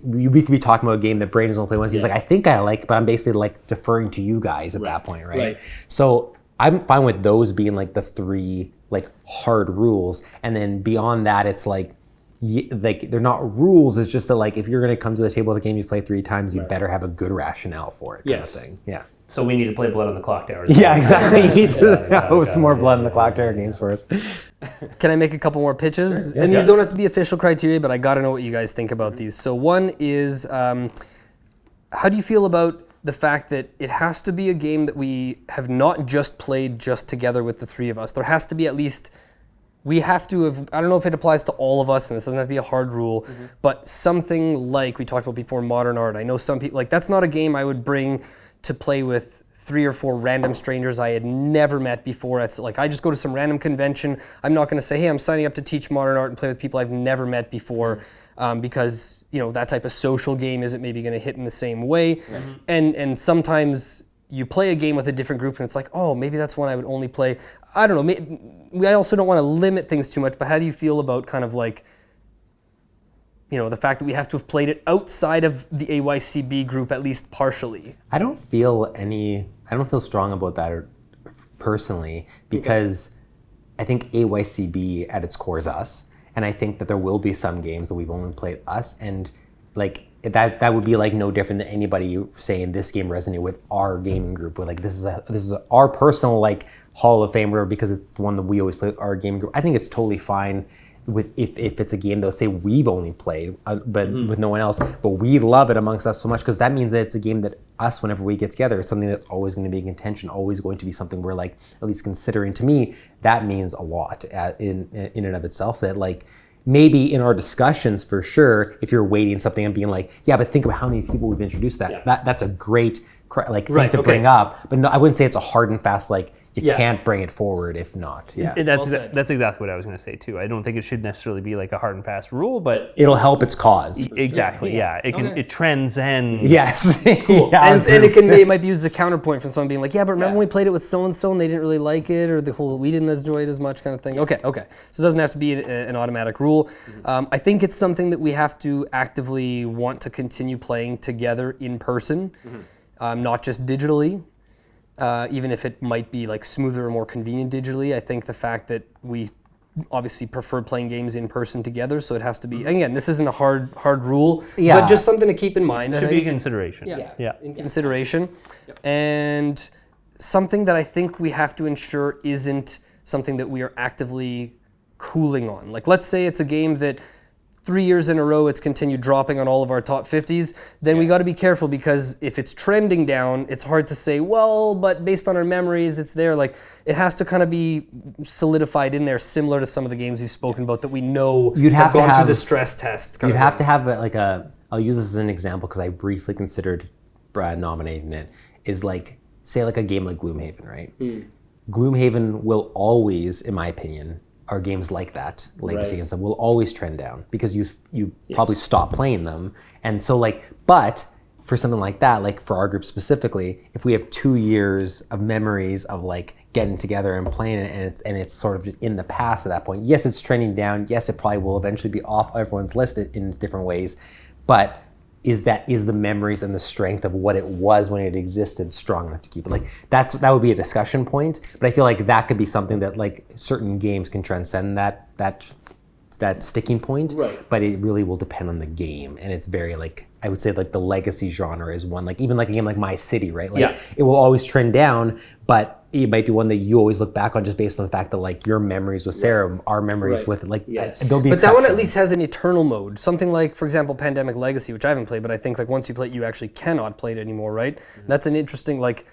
we could be talking about a game that Brandon's only played once. He's like, I think I like, but I'm basically like deferring to you guys at that point, right? So I'm fine with those being like the 3 like hard rules, and then beyond that, it's like they're not rules. It's just that like if you're going to come to the table with a game you play 3 times, you better have a good rationale for it. Kind of thing. Yeah. So we need to play Blood on the Clock Tower. Yeah, exactly. You need to host some more Blood on the Clock Tower games for us. Can I make a couple more pitches? And these don't have to be official criteria, but I got to know what you guys think about these. So one is, how do you feel about the fact that it has to be a game that we have not just played just together with the 3 of us? There has to be at least, we have to have, I don't know if it applies to all of us, and this doesn't have to be a hard rule, but something like we talked about before, Modern Art. I know some people, like that's not a game I would bring to play with 3 or 4 random strangers I had never met before. It's like I just go to some random convention. I'm not going to say, hey, I'm signing up to teach Modern Art and play with people I've never met before, because that type of social game isn't maybe going to hit in the same way. And sometimes you play a game with a different group and it's like, oh, maybe that's one I would only play. I don't know. I also don't want to limit things too much, but how do you feel about kind of like, the fact that we have to have played it outside of the AYCB group at least partially? I don't feel strong about that personally, because I think AYCB at its core is us, and I think that there will be some games that we've only played us, and like that would be like no different than anybody saying this game resonated with our gaming group. With like this is our personal like Hall of Famer because it's the one that we always play with our gaming group. I think it's totally fine with if it's a game they'll say we've only played, but with no one else, but we love it amongst us so much because that means that it's a game that us, whenever we get together, it's something that's always going to be in contention, always going to be something we're like at least considering. To me, that means a lot in and of itself. That like maybe in our discussions for sure, if you're weighting something and being like, yeah, but think about how many people we've introduced that's a great thing to bring up. But no, I wouldn't say it's a hard and fast like. You can't bring it forward if not. Yeah, that's exactly what I was going to say too. I don't think it should necessarily be like a hard and fast rule, but it'll help its cause. Exactly. Yeah, it transcends. Yes, cool. And it might be used as a counterpoint from someone being like, yeah, but remember when we played it with so and so and they didn't really like it, or the whole we didn't enjoy it as much kind of thing. Okay. So it doesn't have to be an automatic rule. I think it's something that we have to actively want to continue playing together in person, not just digitally. Even if it might be like smoother or more convenient digitally, I think the fact that we obviously prefer playing games in person together, so it has to be, again, this isn't a hard rule, but just something to keep in mind. Should be a consideration. In consideration. Yep. And something that I think we have to ensure isn't something that we are actively cooling on. Like let's say it's a game that 3 years in a row it's continued dropping on all of our top 50s, then we got to be careful because if it's trending down, it's hard to say, well, but based on our memories, it's there. Like it has to kind of be solidified in there, similar to some of the games you've spoken about that we know have gone through the stress test. You'd have to have like I'll use this as an example because I briefly considered nominating it, is like, say like a game like Gloomhaven, right? Gloomhaven will always, in my opinion, are games like that, legacy games that will always trend down because you probably stop playing them. And so like, but for something like that, like for our group specifically, if we have 2 years of memories of like getting together and playing it and it's sort of in the past at that point, yes, it's trending down. Yes, it probably will eventually be off everyone's list in different ways, but is the memories and the strength of what it was when it existed strong enough to keep it? Like that would be a discussion point, but I feel like that could be something that like certain games can transcend that sticking point. Right. But it really will depend on the game, and it's very like I would say like the legacy genre is one, like even like a game like My City, right? Like it will always trend down, but it might be one that you always look back on just based on the fact that like your memories with Sarah, our memories with like there'll be. But that one at least has an eternal mode. Something like, for example, Pandemic Legacy, which I haven't played, but I think like once you play it, you actually cannot play it anymore, right? That's an interesting like.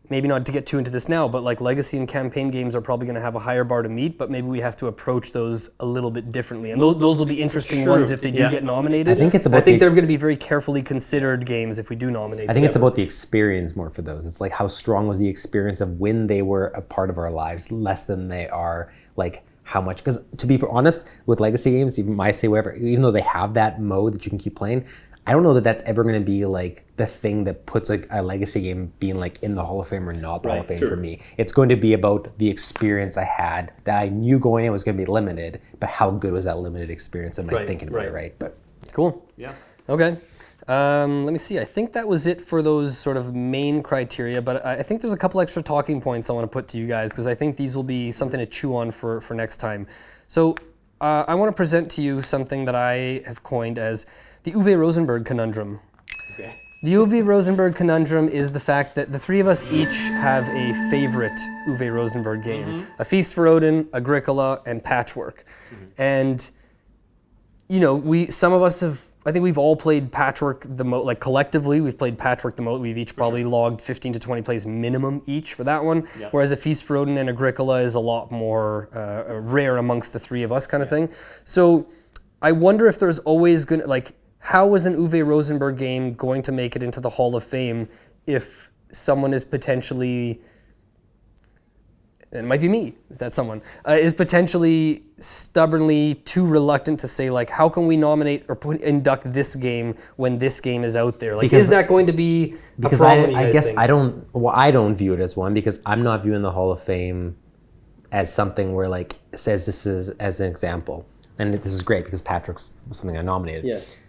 Maybe not to get too into this now, but like legacy and campaign games are probably going to have a higher bar to meet, but maybe we have to approach those a little bit differently. And those will be interesting ones if they do get nominated. I think they're going to be very carefully considered games if we do nominate. I think it's about the experience more for those. It's like how strong was the experience of when they were a part of our lives, less than they are like how much. Because to be honest, with legacy games, even My Say whatever, even though they have that mode that you can keep playing, I don't know that that's ever going to be like the thing that puts like a legacy game being like in the Hall of Fame or not the Hall of Fame for me. It's going to be about the experience I had that I knew going in was going to be limited, but how good was that limited experience? Am I thinking about it right? But cool. Yeah. Okay. Let me see. I think that was it for those sort of main criteria, but I think there's a couple extra talking points I want to put to you guys because I think these will be something to chew on for next time. So I want to present to you something that I have coined as the Uwe Rosenberg conundrum. Okay. The Uwe Rosenberg conundrum is the fact that the three of us each have a favorite Uwe Rosenberg game. A Feast for Odin, Agricola, and Patchwork. And, you know, some of us have, I think we've all played Patchwork the most, like collectively, we've played Patchwork the most. We've each probably logged 15 to 20 plays minimum each for that one. Yep. Whereas A Feast for Odin and Agricola is a lot more rare amongst the three of us kind of thing. So I wonder if there's always going to, like, how is an Uwe Rosenberg game going to make it into the Hall of Fame if someone is potentially, it might be me, if that's someone, is potentially stubbornly too reluctant to say, like, how can we nominate or induct this game when this game is out there? Like, because, is that going to be a problem? I guess I don't view it as one because I'm not viewing the Hall of Fame as something where, like, it says this is as an example. And this is great because Patrick's something I nominated. Yes.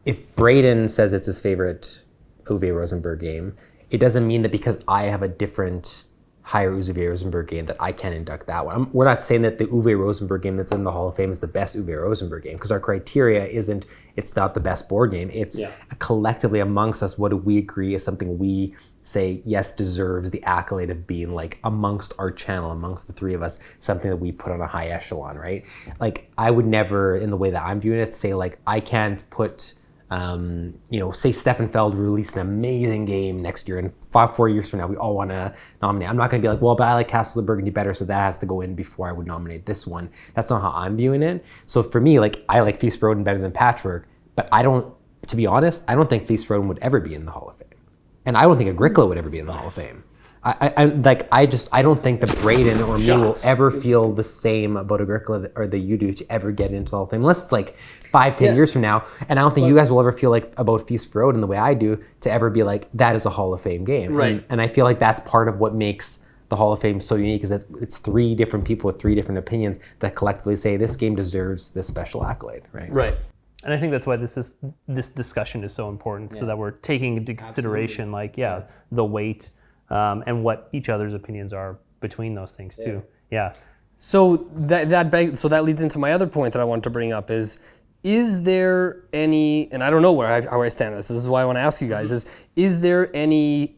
If Braden says it's his favorite Uwe Rosenberg game, it doesn't mean that because I have a different higher Uwe Rosenberg game that I can induct that one. We're not saying that the Uwe Rosenberg game that's in the Hall of Fame is the best Uwe Rosenberg game, because our criteria isn't, it's not the best board game. It's collectively amongst us, what do we agree is something we say, yes, deserves the accolade of being like amongst our channel, amongst the three of us, something that we put on a high echelon, right? Like I would never, in the way that I'm viewing it, say like, I can't put, say Stefan Feld released an amazing game next year, and 4 years from now we all want to nominate. I'm not going to be like, well, but I like Castle of Burgundy better, so that has to go in before I would nominate this one. That's not how I'm viewing it. So for me, like I like Feast for Odin better than Patchwork, but I don't, to be honest, I don't think Feast for Odin would ever be in the Hall of Fame, and I don't think Agricola would ever be in the Hall of Fame. I don't think that Braden or me will ever feel the same about Agricola or that you do to ever get into the Hall of Fame, unless it's like 5-10 years from now. And I don't think you guys will ever feel like about Feast for Odin the way I do to ever be like, that is a Hall of Fame game. Right. And I feel like that's part of what makes the Hall of Fame so unique, is that it's three different people with three different opinions that collectively say this game deserves this special accolade. Right. Right. And I think that's why this discussion is so important, so that we're taking into consideration the weight and what each other's opinions are between those things too. Yeah. So that leads into my other point that I wanted to bring up is there any, and I don't know how I stand on this, so this is why I want to ask you guys, is there any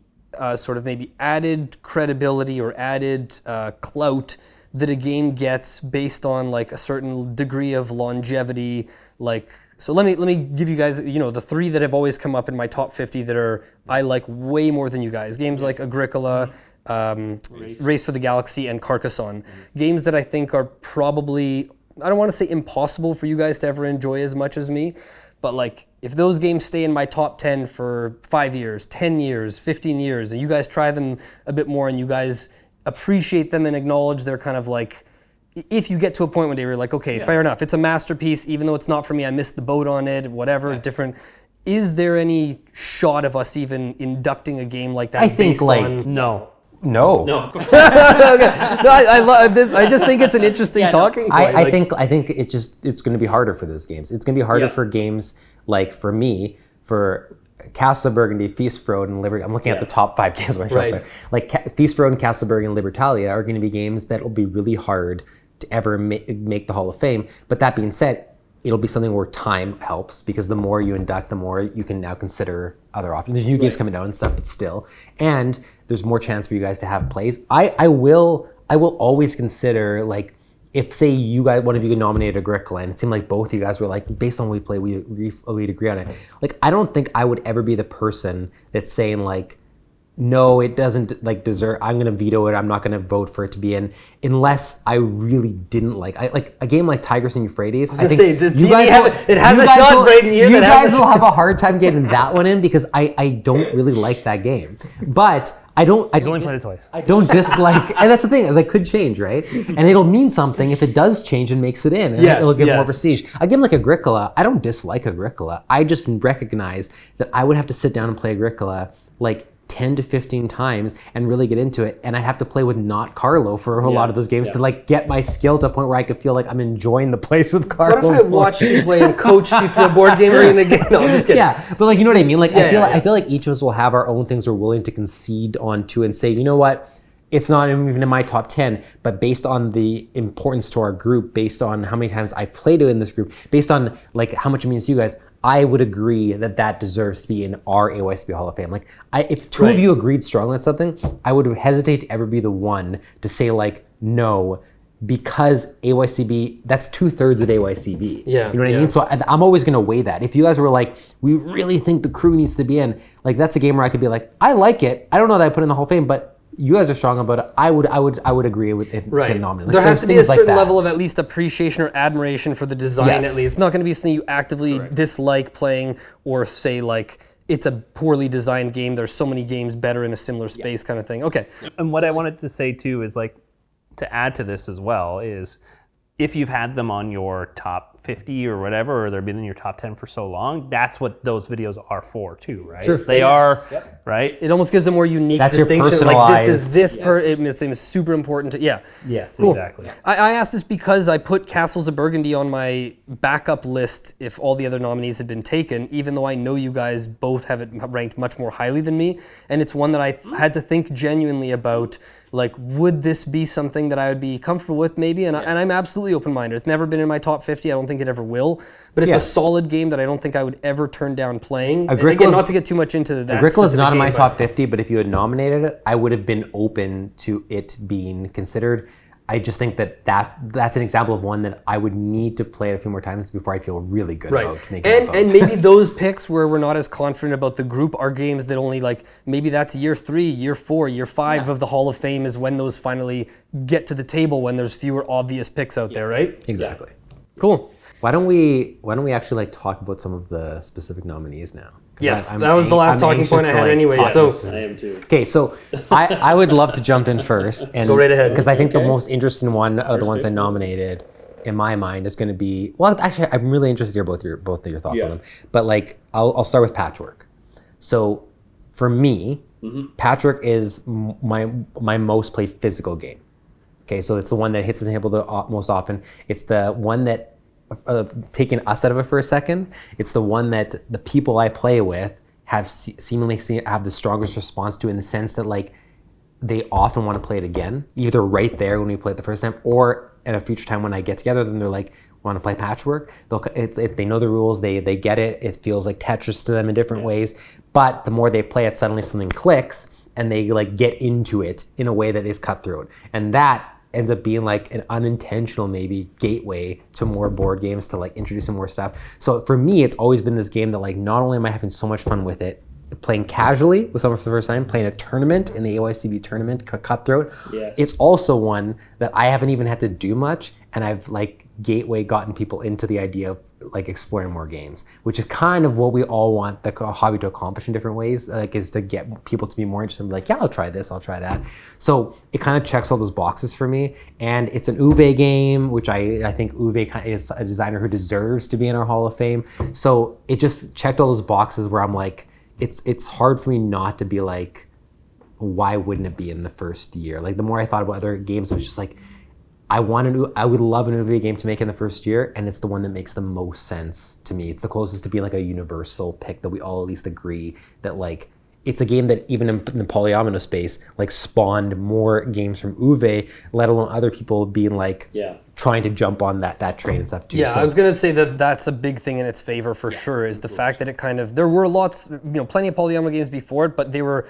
sort of maybe added credibility or added clout that a game gets based on like a certain degree of longevity? Like, so let me give you guys, the three that have always come up in my top 50 that I like way more than you guys. Games like Agricola, Race for the Galaxy, and Carcassonne. Games that I think are probably, I don't want to say impossible for you guys to ever enjoy as much as me, but like if those games stay in my top 10 for 5 years, 10 years, 15 years, and you guys try them a bit more and you guys appreciate them and acknowledge they're kind of like, if you get to a point one day where you're like, okay, fair enough, it's a masterpiece, even though it's not for me, I missed the boat on it, whatever, different. Is there any shot of us even inducting a game like that? I think No. No. No, of course. No, I love this. I just think it's an interesting talking point. I think it's going to be harder for those games. It's going to be harder for games like, for me, for Castle of Burgundy, Feast for Odin, and Liberty. I'm looking at the top 5 games on my shelf there. Like Feast for Odin, Castle of Burgundy, and Libertalia are going to be games that will be really hard to ever make the Hall of Fame. But that being said, it'll be something where time helps, because the more you induct, the more you can now consider other options. There's new games coming out and stuff, but still. And there's more chance for you guys to have plays. I will always consider, like, if say one of you nominated Agricola, and it seemed like both of you guys were like, based on what we play, we'd agree on it. Like, I don't think I would ever be the person that's saying like, no, it doesn't like deserve, I'm going to veto it, I'm not going to vote for it to be in, unless I really didn't like a game like Tigris and Euphrates. I think it has a shot right in here. You guys will have a hard time getting that one in, because I don't really like that game. But I only played it twice. I don't dislike, and that's the thing, is I could change, right? And it'll mean something if it does change and makes it in, and it'll get more prestige. A game like Agricola, I don't dislike Agricola. I just recognize that I would have to sit down and play Agricola like 10 to 15 times and really get into it, and I'd have to play with not Carlo for a lot of those games to like get my skill to a point where I could feel like I'm enjoying the place with Carlo. What if I watched you play and coached you through a board game or in a game? No, I'm just kidding. Yeah, but like, you know what I mean? Like, I feel like each of us will have our own things we're willing to concede onto and say, you know what? It's not even in my top 10, but based on the importance to our group, based on how many times I've played it in this group, based on like how much it means to you guys, I would agree that deserves to be in our AYCB Hall of Fame. Like, if two of you agreed strongly on something, I would hesitate to ever be the one to say like, no, because AYCB, that's 2/3 of AYCB. Yeah. You know what I mean? So I'm always going to weigh that. If you guys were like, we really think the crew needs to be in, like, that's a game where I could be like, I like it. I don't know that I put it in the Hall of Fame, but you guys are strong about it. I would agree with it. Right. Like, there has to be a certain level of at least appreciation or admiration for the design. At least it's not going to be something you actively dislike playing, or say like it's a poorly designed game. There's so many games better in a similar space, kind of thing. Okay. And what I wanted to say too is, like, to add to this as well, is if you've had them on your top 50 or whatever, or they've been in your top 10 for so long, that's what those videos are for too, right? Sure. They are, right? It almost gives a more unique That's your distinction. Like this is personalized- it seems super important to, Yes, Cool. exactly. I asked this because I put Castles of Burgundy on my backup list if all the other nominees had been taken, even though I know you guys both have it ranked much more highly than me. And it's one that I had to think genuinely about, like, would this be something that I would be comfortable with maybe? And I'm absolutely open-minded. It's never been in my top 50. I don't think it ever will. But it's a solid game that I don't think I would ever turn down playing. And again, not to get too much into that. Agricola is not in my top 50, but if you had nominated it, I would have been open to it being considered. I just think that's an example of one that I would need to play it a few more times before I feel really good about making a vote. And maybe those picks where we're not as confident about the group are games that only, like, maybe that's year 3, year 4, year 5 of the Hall of Fame is when those finally get to the table, when there's fewer obvious picks out there, right? Exactly. Cool. Why don't we actually like talk about some of the specific nominees now? Yes, that was the last talking point I had anyway. So I am too. Okay, so I would love to jump in first and Go right ahead. because I think the most interesting one of the ones I nominated in my mind is going to be, well, actually I'm really interested to hear both of your thoughts on them. But like I'll start with Patchwork. So for me, Patchwork is my most played physical game. Okay, so it's the one that hits the table the most often. It's the one that taking us out of it for a second, it's the one that the people I play with have seemingly have the strongest response to, in the sense that like they often want to play it again, either right there when we play it the first time, or at a future time when I get together, then they're like, want to play Patchwork. They know the rules, they get it. It feels like Tetris to them in different ways. But the more they play it, suddenly something clicks, and they like get into it in a way that is cutthroat, and that ends up being like an unintentional maybe gateway to more board games, to like introducing more stuff. So for me, it's always been this game that like not only am I having so much fun with it, playing casually with someone for the first time, playing a tournament in the AYCB tournament, Cutthroat, it's also one that I haven't even had to do much, and I've like gateway gotten people into the idea of like exploring more games, which is kind of what we all want the hobby to accomplish in different ways, like is to get people to be more interested and be like, yeah, I'll try this, I'll try that. So it kind of checks all those boxes for me. And it's an Uwe game, which I think Uwe is a designer who deserves to be in our Hall of Fame. So it just checked all those boxes where I'm like, it's hard for me not to be like, why wouldn't it be in the first year? Like the more I thought about other games, it was just like, I would love an Uwe game to make in the first year, and it's the one that makes the most sense to me. It's the closest to being like a universal pick that we all at least agree that like, it's a game that even in the polyomino space, like spawned more games from Uwe, let alone other people being like, trying to jump on that train and stuff too. Yeah, so, I was gonna say that's a big thing in its favor for sure, is the fact that it kind of, there were lots, plenty of polyomino games before it, but they were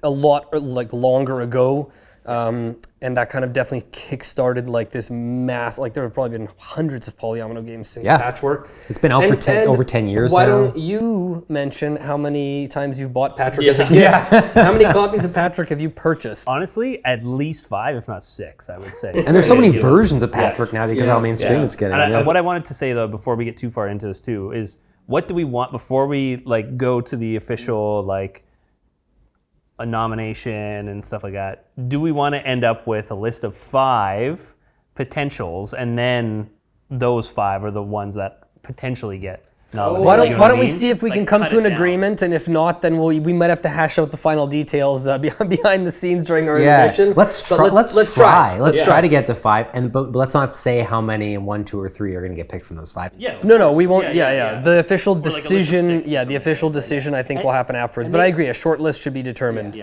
a lot like longer ago. And that kind of definitely kick-started like this mass, like there have probably been hundreds of polyomino games since Patchwork. It's been out for over 10 years why now. Why don't you mention how many times you've bought Patchwork as a gift? How many copies of Patchwork have you purchased? Honestly, at least 5, if not 6, I would say. And there's so many versions of Patchwork now because how mainstream it's getting. And what I wanted to say though, before we get too far into this too, is what do we want before we like go to the official like a nomination and stuff like that? Do we want to end up with a list of 5 potentials, and then those 5 are the ones that potentially get nominated? Why don't we see if we can come to an agreement, and if not, then we might have to hash out the final details behind the scenes during our intermission. Let's try. Let's try to get to 5, but let's not say how many 1, 2, or 3 are going to get picked from those 5. Yes. No, we won't. The official decision. Like the official decision I think will happen afterwards. But I agree, a short list should be determined.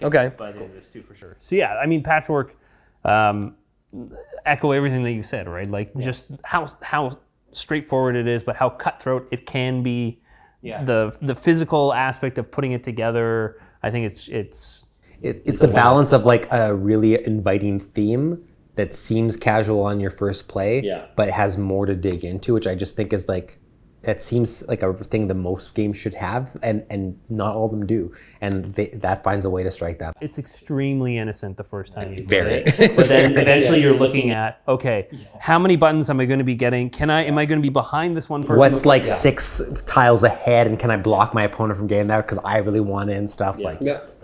Okay. By the end of this too, for sure. So yeah, I mean, Patchwork, echo everything that you said, right? Like just how straightforward it is, but how cutthroat it can be. The physical aspect of putting it together. I think it's the balance of like a really inviting theme that seems casual on your first play, but has more to dig into, which I just think is like, it seems like a thing that most games should have, and not all of them do, and that finds a way to strike that. It's extremely innocent the first time you play it, but then eventually you're looking at, okay, how many buttons am I going to be getting? Am I going to be behind this one person? What's like 6 tiles ahead, and can I block my opponent from getting that because I really want it and stuff like that.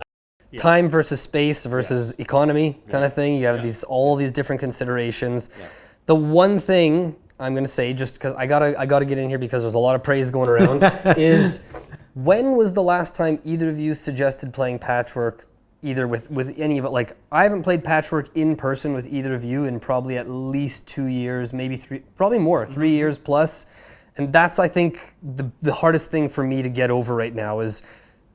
Time versus space versus economy kind of thing. You have all these different considerations. The one thing I'm going to say, just because I gotta get in here because there's a lot of praise going around, is when was the last time either of you suggested playing Patchwork, either with any of it? Like, I haven't played Patchwork in person with either of you in probably at least 2 years, maybe 3, probably more, 3 years plus. And that's, I think, the hardest thing for me to get over right now is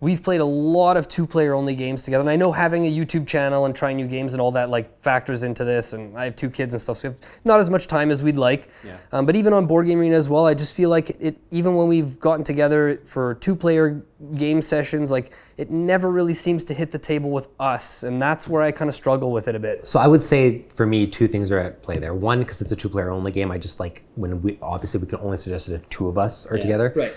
we've played a lot of 2-player only games together. And I know having a YouTube channel and trying new games and all that like factors into this. And I have 2 kids and stuff, so we have not as much time as we'd like. Yeah. But even on Board Game Arena as well, I just feel like even when we've gotten together for 2-player game sessions, like it never really seems to hit the table with us. And that's where I kind of struggle with it a bit. So I would say for me, 2 things are at play there. One, because it's a 2-player only game, I just like when we can only suggest it if 2 of us are together. Right.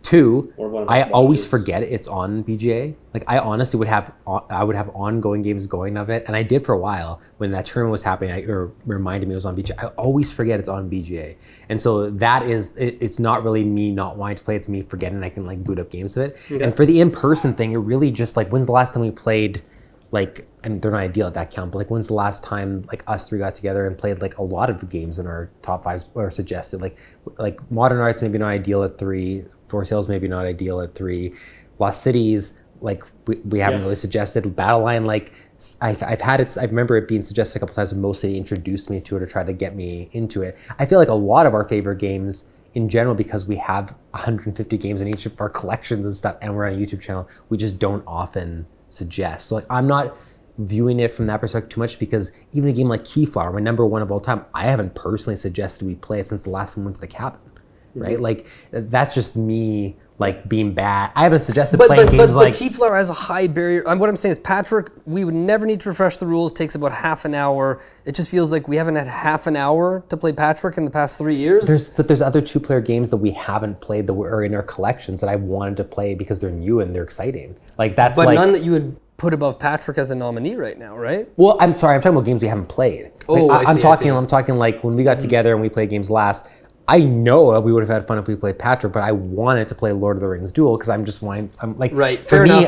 2, Or I always forget it's on BGA. Like I honestly would have ongoing games going of it, and I did for a while when that tournament was happening. It reminded me it was on BGA. I always forget it's on BGA, and so that is it's not really me not wanting to play. It's me forgetting I can like boot up games of it. Okay. And for the in-person thing, it really just like when's the last time we played? Like, and they're not ideal at that count, but like when's the last time like us 3 got together and played like a lot of games in our top 5s or suggested like Modern Arts maybe not ideal at 3. For Sales maybe not ideal at 3. Lost Cities, like we haven't really suggested. Battle Line, like I've had it. I remember it being suggested a couple times, and mostly introduced me to it or tried to get me into it. I feel like a lot of our favorite games in general, because we have 150 games in each of our collections and stuff, and we're on a YouTube channel, we just don't often suggest. So like I'm not viewing it from that perspective too much, because even a game like Keyflower, my number 1 of all time, I haven't personally suggested we play it since the last time we went to the cabin. Right, like that's just me like being bad. I haven't suggested playing games like Keyflower has a high barrier. What I'm saying is Patchwork, we would never need to refresh the rules. Takes about half an hour. It just feels like we haven't had half an hour to play Patchwork in the past 3 years. But there's other 2-player games that we haven't played that are in our collections that I wanted to play because they're new and they're exciting. Like that's but like, none that you would put above Patchwork as a nominee right now, right? Well, I'm sorry, I'm talking about games we haven't played. Oh, like, I'm talking like when we got together and we played games last. I know we would have had fun if we played Patrick, but I wanted to play Lord of the Rings Duel because I'm like right. For me,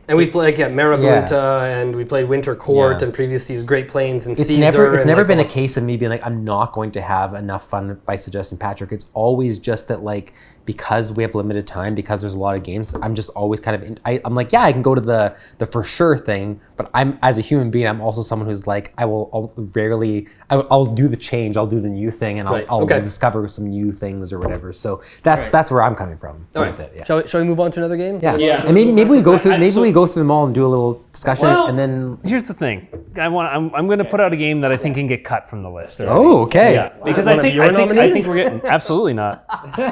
and we played Maragunta and we played Winter Court and previously it was Great Plains and Caesar. It's never been a case of me being like I'm not going to have enough fun by suggesting Patrick. It's always just that like because we have limited time, because there's a lot of games, I'm just always kind of I'm like, yeah, I can go to the for sure thing, but I'm as a human being, I'm also someone who's like I'll do the change, I'll do the new thing, and I'll discover some new things or whatever. So that's where I'm coming from with it. Yeah. Shall we move on to another game? Yeah. And maybe we go through we go through them all and do a little discussion, and then here's the thing. I'm going to put out a game that I think can get cut from the list. Already. Oh, okay. Yeah, because I think we're getting absolutely not.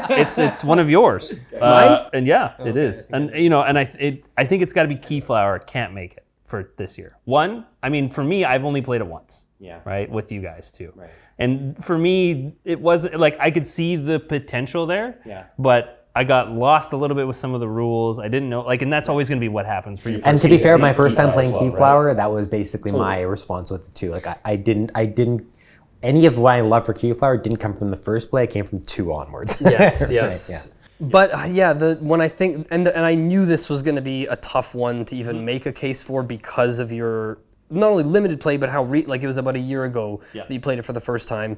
It's one of yours. And yeah, it is. And I think it's got to be Keyflower. Can't make it for this year. One, I mean, for me, I've only played it once. Yeah. Right, with you guys too. Right. And for me, it wasn't like I could see the potential there. Yeah. But I got lost a little bit with some of the rules. I didn't know, and that's always going to be what happens for you. And to be fair, my first time playing Keyflower, that was basically my response with it too. Like I didn't. Any of what I love for Keyflower didn't come from the first play. It came from 2 onwards. Yes, yes. Right, But when I think, and I knew this was going to be a tough one to even make a case for because of your not only limited play, but how it was about a year ago that you played it for the first time.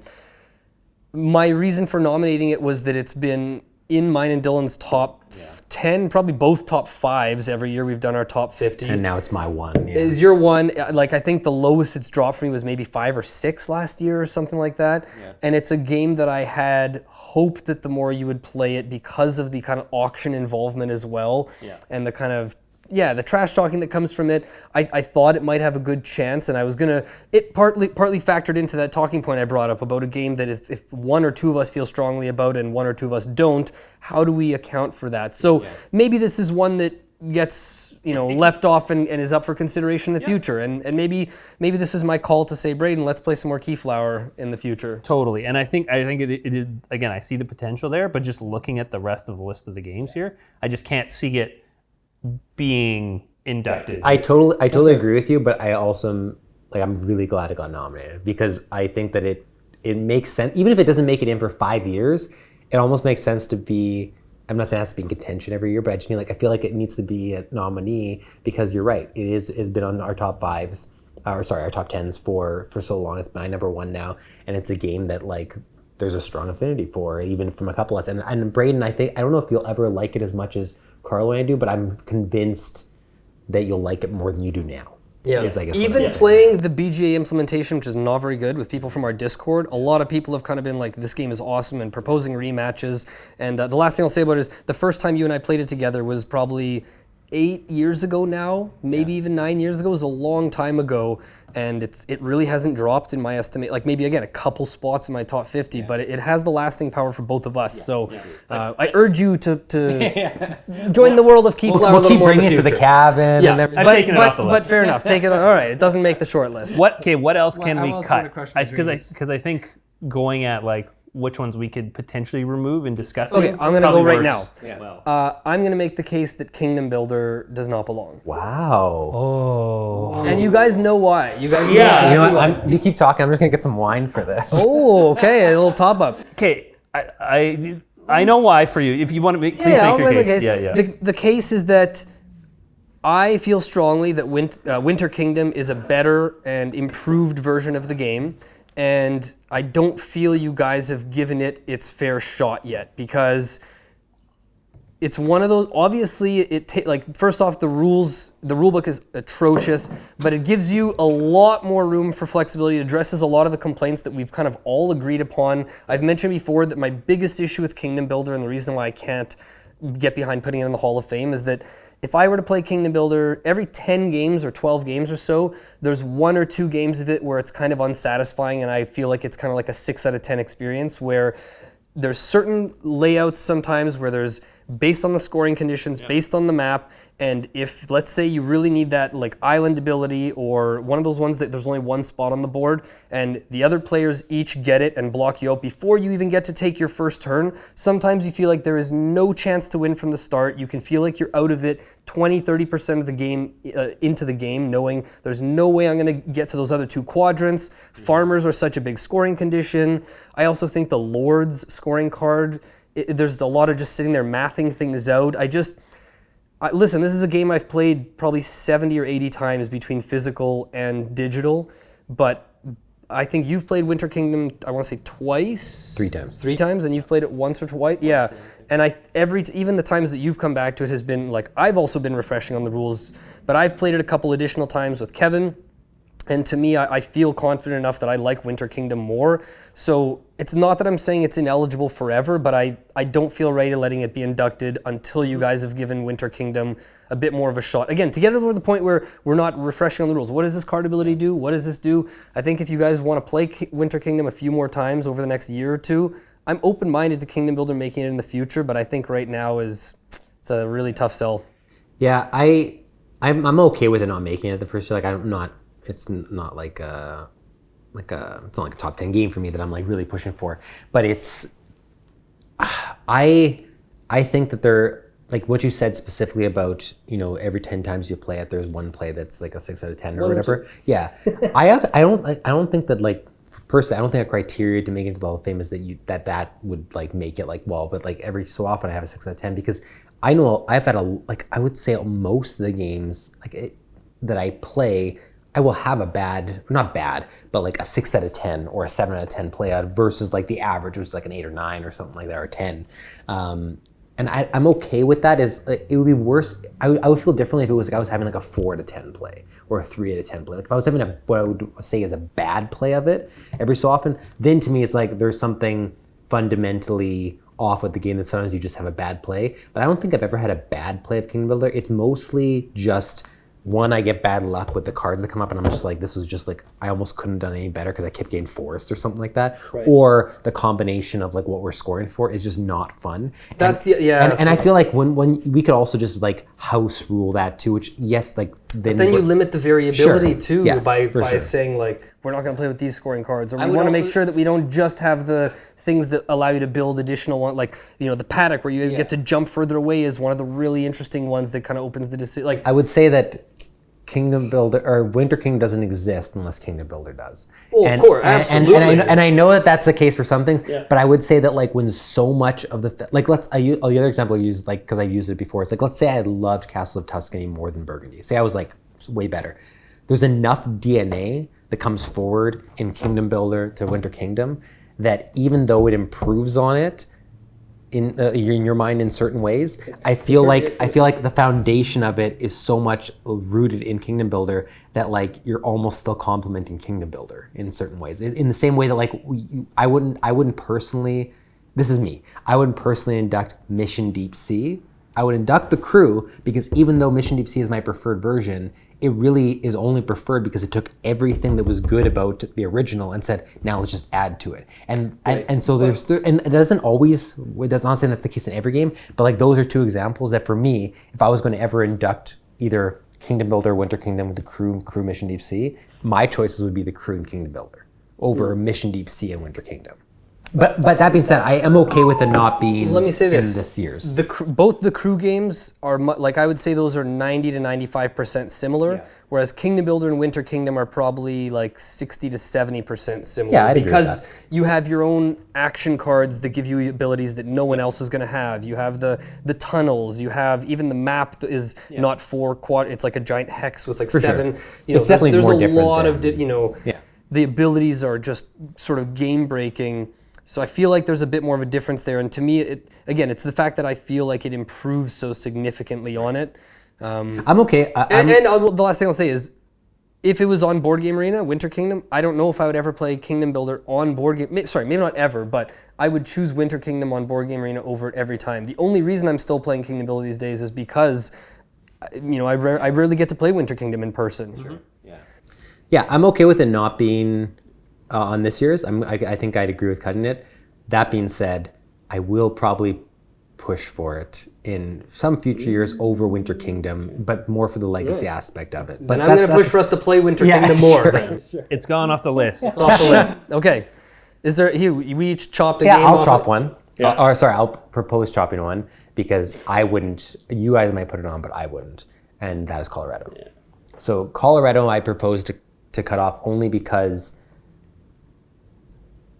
My reason for nominating it was that it's been in mine and Dylan's top 10, probably both top 5s every year. We've done our top 50. And now it's my one. Yeah. Is your one, like I think the lowest it's dropped for me was maybe 5 or 6 last year or something like that. Yeah. And it's a game that I had hoped that the more you would play it because of the kind of auction involvement as well. Yeah. And the kind of the trash talking that comes from it, I thought it might have a good chance, and I was gonna. It partly factored into that talking point I brought up about a game that if 1 or 2 of us feel strongly about and 1 or 2 of us don't, how do we account for that? So maybe this is one that gets left off and is up for consideration in the future, and maybe this is my call to say, Braden, let's play some more Keyflower in the future. Totally, and I think it again, I see the potential there, but just looking at the rest of the list of the games here, I just can't see it being inducted. I totally agree with you, but I also I'm really glad it got nominated because I think that it makes sense. Even if it doesn't make it in for 5 years, it almost makes sense to be. I'm not saying it has to be in contention every year, but I just mean I feel like it needs to be a nominee because you're right. It's been on our top 5s, our top 10s for so long. It's my number 1 now, and it's a game that there's a strong affinity for, even from a couple of us. And Braden, I don't know if you'll ever like it as much as Carlo and I do, but I'm convinced that you'll like it more than you do now. Yeah, is, I guess, even playing the BGA implementation, which is not very good, with people from our Discord, a lot of people have kind of been like, this game is awesome, and proposing rematches. And the last thing I'll say about it is, the first time you and I played it together was probably 8 years ago now, maybe even 9 years ago. It was a long time ago, and it really hasn't dropped in my estimate. Like maybe again a couple spots in my top 50, but it has the lasting power for both of us. So I urge you to join the world of Keyflower. We'll keep bringing it to the cabin. Yeah, and everything. I've taken it off the list. But fair enough, take it. All right, it doesn't make the short list. What else can I'm we also cut? gonna crush my dreams. Because I think going at like which ones we could potentially remove and discuss. Okay, I'm gonna go right now. Yeah. Well, I'm gonna make the case that Kingdom Builder does not belong. Wow. Oh. And you guys know why. You guys Yeah. You know what? You keep talking. I'm just gonna get some wine for this. Oh, okay, a little top up. Okay, I know why for you. If you want to please make I'll your make case. my Yeah. The case is that I feel strongly that Winter Kingdom is a better and improved version of the game, and I don't feel you guys have given it its fair shot yet, because it's one of those. Obviously, first off, the rulebook is atrocious, but it gives you a lot more room for flexibility. It addresses a lot of the complaints that we've kind of all agreed upon. I've mentioned before that my biggest issue with Kingdom Builder, and the reason why I can't get behind putting it in the Hall of Fame, is that if I were to play Kingdom Builder, every 10 games or 12 games or so, there's 1 or 2 games of it where it's kind of unsatisfying, and I feel like it's kind of like a 6 out of 10 experience, where there's certain layouts sometimes where there's based on the scoring conditions, based on the map, and if, let's say, you really need that like island ability, or one of those ones that there's only one spot on the board, and the other players each get it and block you out before you even get to take your first turn, sometimes you feel like there is no chance to win from the start. You can feel like you're out of it 20-30% of the game into the game, knowing there's no way I'm going to get to those other 2 quadrants. Farmers are such a big scoring condition. I also think the Lord's scoring card, there's a lot of just sitting there mathing things out. Listen, this is a game I've played probably 70 or 80 times between physical and digital, but I think you've played Winter Kingdom, I want to say twice? 3 times. 3 times, and you've played it once or twice? Yeah. And even the times that you've come back to it has been like, I've also been refreshing on the rules, but I've played it a couple additional times with Kevin, and to me, I feel confident enough that I like Winter Kingdom more. So it's not that I'm saying it's ineligible forever, but I don't feel right in letting it be inducted until you guys have given Winter Kingdom a bit more of a shot. Again, to get it over the point where we're not refreshing on the rules. What does this card ability do? What does this do? I think if you guys want to play Winter Kingdom a few more times over the next year or 2, I'm open-minded to Kingdom Builder making it in the future, but I think right now it's a really tough sell. Yeah, I'm okay with it not making it the first year. Like it's not like it's not like a top 10 game for me that I'm like really pushing for. But I think that they're, like what you said specifically about, every 10 times you play it, there's one play that's like a 6 out of 10 or whatever. Yeah, I don't think that, like, personally, I don't think a criteria to make it into the Hall of Fame is that that would like make it like, well, but like every so often I have a 6 out of 10, because I know I've had I would say most of the games that I play, I will have not bad, but like a 6 out of 10 or a 7 out of 10 play out versus like the average, which is like an 8 or 9 or something like that, or 10. And I'm okay with that. It would be worse. I would feel differently if it was like I was having like a 4 out of 10 play or a 3 out of 10 play. Like if I was having what I would say is a bad play of it every so often, then to me it's like there's something fundamentally off with the game that sometimes you just have a bad play. But I don't think I've ever had a bad play of Kingdom Builder. It's mostly just, one, I get bad luck with the cards that come up, and I'm just like, this was just like, I almost couldn't have done any better because I kept getting forced or something like that. Right. Or the combination of like what we're scoring for is just not fun. And I feel like when we could also just like house rule that too, which yes, like then you limit the variability too, yes, by saying like, we're not going to play with these scoring cards, or we want to make sure that we don't just have the things that allow you to build additional one, like the paddock where you get to jump further away is one of the really interesting ones that kind of opens the decision. Like, I would say that Kingdom Builder or Winter Kingdom doesn't exist unless Kingdom Builder does. Oh, of course, absolutely. And I know that that's the case for some things, but I would say that like when so much of the the other example I used, like because I used it before, it's like, let's say I loved Castle of Tuscany more than Burgundy. Say I was like way better. There's enough DNA that comes forward in Kingdom Builder to Winter Kingdom that even though it improves on it in your mind in certain ways, I feel like the foundation of it is so much rooted in Kingdom Builder that like you're almost still complementing Kingdom Builder in certain ways. In the same way that like I wouldn't personally, this is me, I wouldn't personally induct Mission Deep Sea. I would induct the crew because even though Mission Deep Sea is my preferred version, it really is only preferred because it took everything that was good about the original and said, now let's just add to it. And so and it doesn't always, that's not saying that's the case in every game, but like those are two examples that for me, if I was going to ever induct either Kingdom Builder, Winter Kingdom with the crew Mission Deep Sea, my choices would be the crew and Kingdom Builder over Mission Deep Sea and Winter Kingdom. But that being said, I am okay with it not being. Let me say this: in this year's. Both the crew games are like I would say those are 90 to 95% similar, whereas Kingdom Builder and Winter Kingdom are probably like 60 to 70% similar. Yeah, I'd agree because with that. you have your own action cards that give you abilities that no one else is going to have. You have the tunnels. You have even the map that is not 4 quad. It's like a giant hex with like 7. Sure. You know, It's definitely there's more a different lot of than- the abilities are just sort of game breaking. So I feel like there's a bit more of a difference there. And to me, it's the fact that I feel like it improves so significantly on it. I'm okay. The last thing I'll say is, if it was on Board Game Arena, Winter Kingdom, I don't know if I would ever play Kingdom Builder on Board Game. Sorry, maybe not ever, but I would choose Winter Kingdom on Board Game Arena over it every time. The only reason I'm still playing Kingdom Builder these days is because, I rarely get to play Winter Kingdom in person. Sure. Yeah, I'm okay with it not being on this year's. I think I'd agree with cutting it. That being said, I will probably push for it in some future years over Winter Kingdom, but more for the legacy aspect of it. But I'm going to push for us to play Winter Kingdom more. Sure. It's gone off the list. Off the list. Okay. Is there here? We each chopped a Yeah, game. I'll off chop it? one. Yeah. I'll propose chopping one because I wouldn't. You guys might put it on, but I wouldn't, and that is Colorado. Yeah. So Colorado, I propose to cut off only because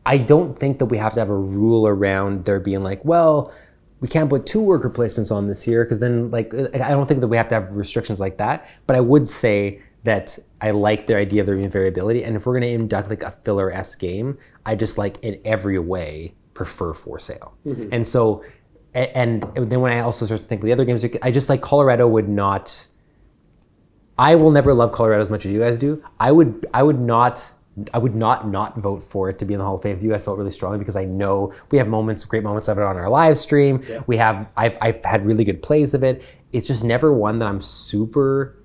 I don't think that we have to have a rule around there being like, well, we can't put 2 worker placements on this year because then like I don't think that we have to have restrictions like that. But I would say that I like the idea of there being variability, and if we're going to induct like a filler-esque game, I just like in every way prefer for sale. And so, and then when I also start to think of the other games, I just like Colorado would not. I will never love Colorado as much as you guys do. I would not vote for it to be in the Hall of Fame if you guys felt really strongly, because I know we have great moments of it on our live stream. Yeah. I've had really good plays of it. It's just never one that I'm super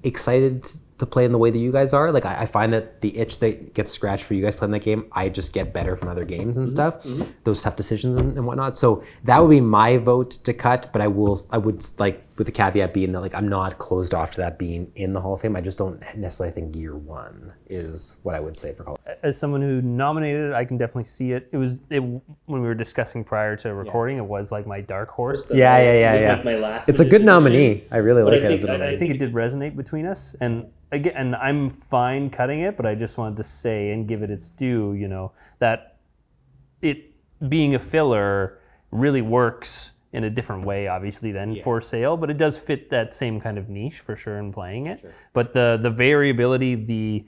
excited to play in the way that you guys are. Like I find that the itch that gets scratched for you guys playing that game, I just get better from other games and stuff, those tough decisions and whatnot. So that would be my vote to cut, but I would like, with the caveat being that like I'm not closed off to that being in the Hall of Fame. I just don't necessarily think year 1 is what I would say for Hall of Fame. As someone who nominated it, I can definitely see it. When we were discussing prior to recording, it was like my dark horse. Yeah. Like my last It's a good edition. nominee. I really But like I it think- as a nominee. I think it did resonate between us, and again, I'm fine cutting it, but I just wanted to say and give it its due, that it being a filler really works in a different way, obviously, than for sale, but it does fit that same kind of niche for sure in playing it. Sure. But the variability, the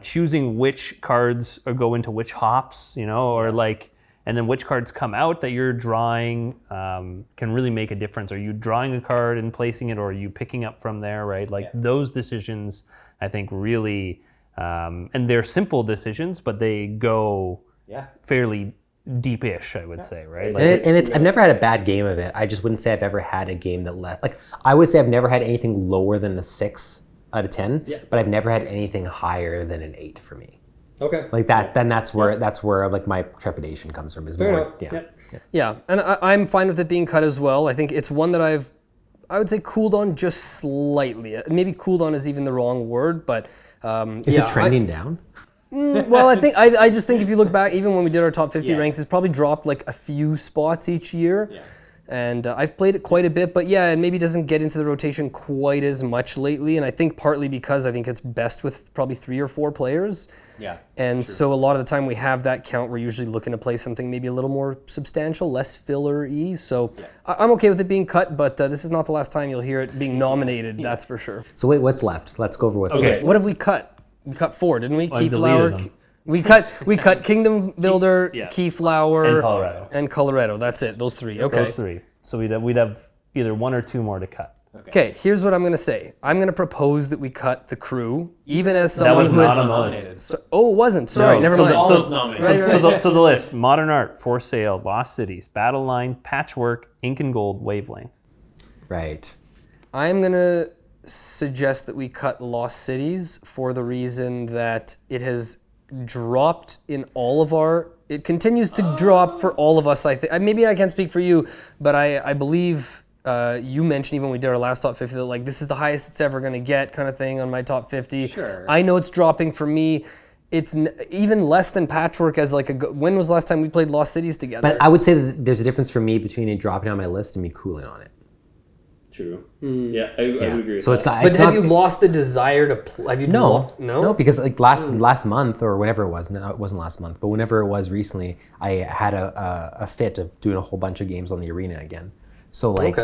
choosing which cards go into which hops, or like, and then which cards come out that you're drawing can really make a difference. Are you drawing a card and placing it, or are you picking up from there, right? Like those decisions, I think really, and they're simple decisions, but they go fairly deep-ish, I would say, right? Like I've never had a bad game of it. I just wouldn't say I've ever had a game that I would say I've never had anything lower than a 6 out of 10, but I've never had anything higher than an 8 for me. Okay. Like that, then that's where like my trepidation comes from. Is Fair more, enough. Yeah, and I'm fine with it being cut as well. I think it's one that I would say cooled on just slightly. Maybe cooled on is even the wrong word, but is it trending down? Well, I just think if you look back, even when we did our top 50 ranks, it's probably dropped like a few spots each year. Yeah. And I've played it quite a bit, but yeah, it maybe doesn't get into the rotation quite as much lately. And I think partly because I think it's best with probably 3 or 4 players. Yeah. And so a lot of the time we have that count, we're usually looking to play something maybe a little more substantial, less filler-y. So I'm okay with it being cut, but this is not the last time you'll hear it being nominated, that's for sure. So wait, what's left? Let's go over what's left. What have we cut? We cut 4, didn't we? I deleted them. We cut Kingdom Builder, Yeah. Keyflower, and Colorado. That's it. Those three. Okay. Those three. So we'd have either one or two more to cut. Okay. Here's what I'm gonna say. I'm gonna propose that we cut the crew, even as someone That was who not is. on the list. Oh, it wasn't. Sorry. Never so mind. the- All so- those nominated. So the list: Modern Art, For Sale, Lost Cities, Battle Line, Patchwork, Ink and Gold, Wavelength. Right. I'm gonna suggest that we cut Lost Cities for the reason that it has dropped in all of our. It continues to drop for all of us. I think maybe I can't speak for you, but I believe you mentioned even when we did our last top 50 that like this is the highest it's ever gonna get kind of thing on my top 50. Sure. I know it's dropping for me. It's even less than Patchwork as like when was the last time we played Lost Cities together? But I would say that there's a difference for me between it dropping on my list and me cooling on it. True. Yeah, I would agree with So that. it's not. But it's have not, you lost the desire to play? Have you No, because like last month or whenever it was, no, it wasn't last month, but whenever it was recently, I had a fit of doing a whole bunch of games on the arena again. So like,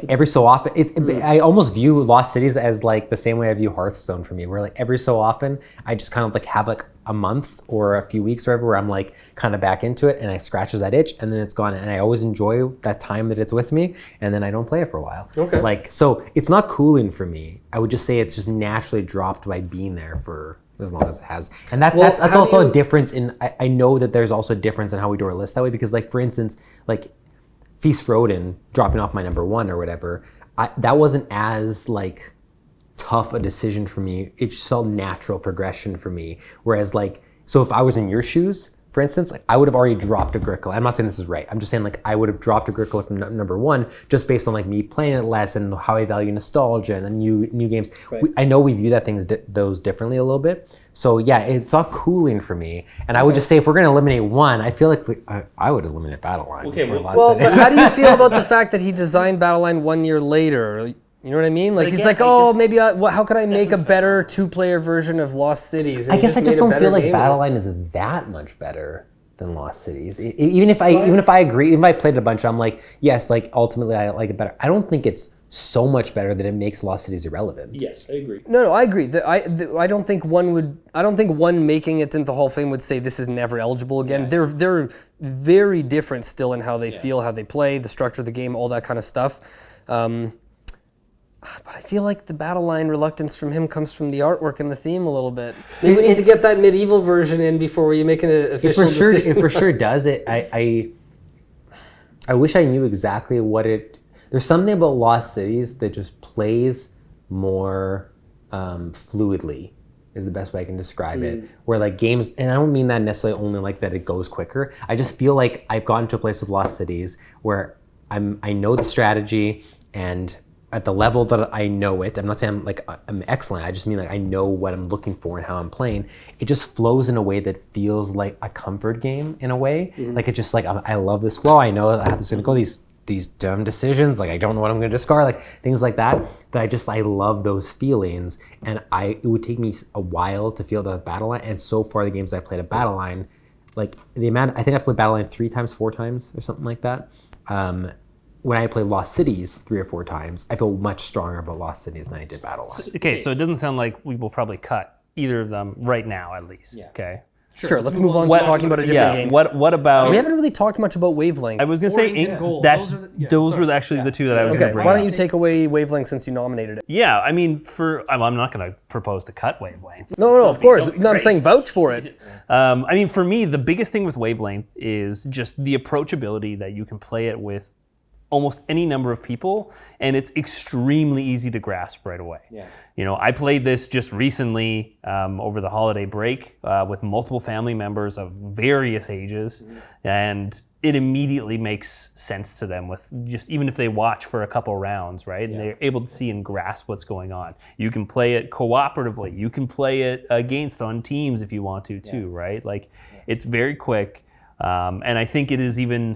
every so often, I almost view Lost Cities as like the same way I view Hearthstone for me, where like every so often I just kind of like have like a month or a few weeks or whatever where I'm like kind of back into it and I scratches that itch and then it's gone, and I always enjoy that time that it's with me, and then I don't play it for a while. Okay. Like, so it's not cooling for me. I would just say it's just naturally dropped by being there for as long as it has. And that's how also do a difference in, I know that there's also a difference in how we do our list that way, because like for instance, like Feast Roden dropping off my number one or whatever, that wasn't as like tough a decision for me. It just felt natural progression for me. Whereas like, so if I was in your shoes, for instance, like I would have already dropped Agricola. I'm not saying this is right. I'm just saying like I would have dropped Agricola from number one just based on like me playing it less and how I value nostalgia and new games. Right. I know we view that those differently a little bit. So yeah, it's not cooling for me. And I would just say if we're going to eliminate one, I feel like I would eliminate Battle Line. Okay, before well, Lost Well, Cities. but how do you feel about the fact that he designed Battle Line 1 year later? You know what I mean? Like he's again, like, I oh, just- maybe how could I make a better two-player version of Lost Cities? And I he guess I made just a don't better feel like game. Battle Line is that much better than Lost Cities. Even if I agree, even if I played it a bunch, I'm like, yes, like ultimately I like it better. I don't think it's so much better that it makes Lost Cities irrelevant. Yes, I agree. No, I agree. I don't think one would. I don't think one making it into the Hall of Fame would say this is never eligible again. Yeah. They're very different still in how they feel, how they play, the structure of the game, all that kind of stuff. But I feel like the Battle Line reluctance from him comes from the artwork and the theme a little bit. Maybe we need to get that medieval version in before you make an official decision. It for sure does it. I wish I knew exactly what it. There's something about Lost Cities that just plays more fluidly, is the best way I can describe it. Where like games, and I don't mean that necessarily only like that it goes quicker. I just feel like I've gotten to a place with Lost Cities where I know the strategy, and at the level that I know it, I'm not saying I'm excellent. I just mean like I know what I'm looking for and how I'm playing. It just flows in a way that feels like a comfort game in a way. Like it's just like I love this flow. I know that how this is gonna go. These dumb decisions, like I don't know what I'm gonna discard, like things like that. But I love those feelings, and it would take me a while to feel the Battle Line. And so far, the games I played at Battle Line, like the amount, I think I played Battle Line 3 times, 4 times, or something like that. When I played Lost Cities 3 or 4 times, I feel much stronger about Lost Cities than I did Battle Line. Okay, so it doesn't sound like we will probably cut either of them right now, at least. Yeah. Okay. Sure, let's move on to talking about a different game. What about? We haven't really talked much about Wavelength. I was gonna say Ink and Gold. that those were actually the two that I was Okay, gonna bring why up. don't you take away Wavelength since you nominated it? Yeah, I mean, I'm not gonna propose to cut Wavelength. No, of course. don't be No, I'm saying crazy. vouch for it. I mean, for me, the biggest thing with Wavelength is just the approachability that you can play it with almost any number of people, and it's extremely easy to grasp right away. Yeah. You know, I played this just recently over the holiday break with multiple family members of various ages, and it immediately makes sense to them with just even if they watch for a couple rounds, right? And they're able to see and grasp what's going on. You can play it cooperatively. You can play it against on teams if you want to too, right? Like it's very quick, and I think it is even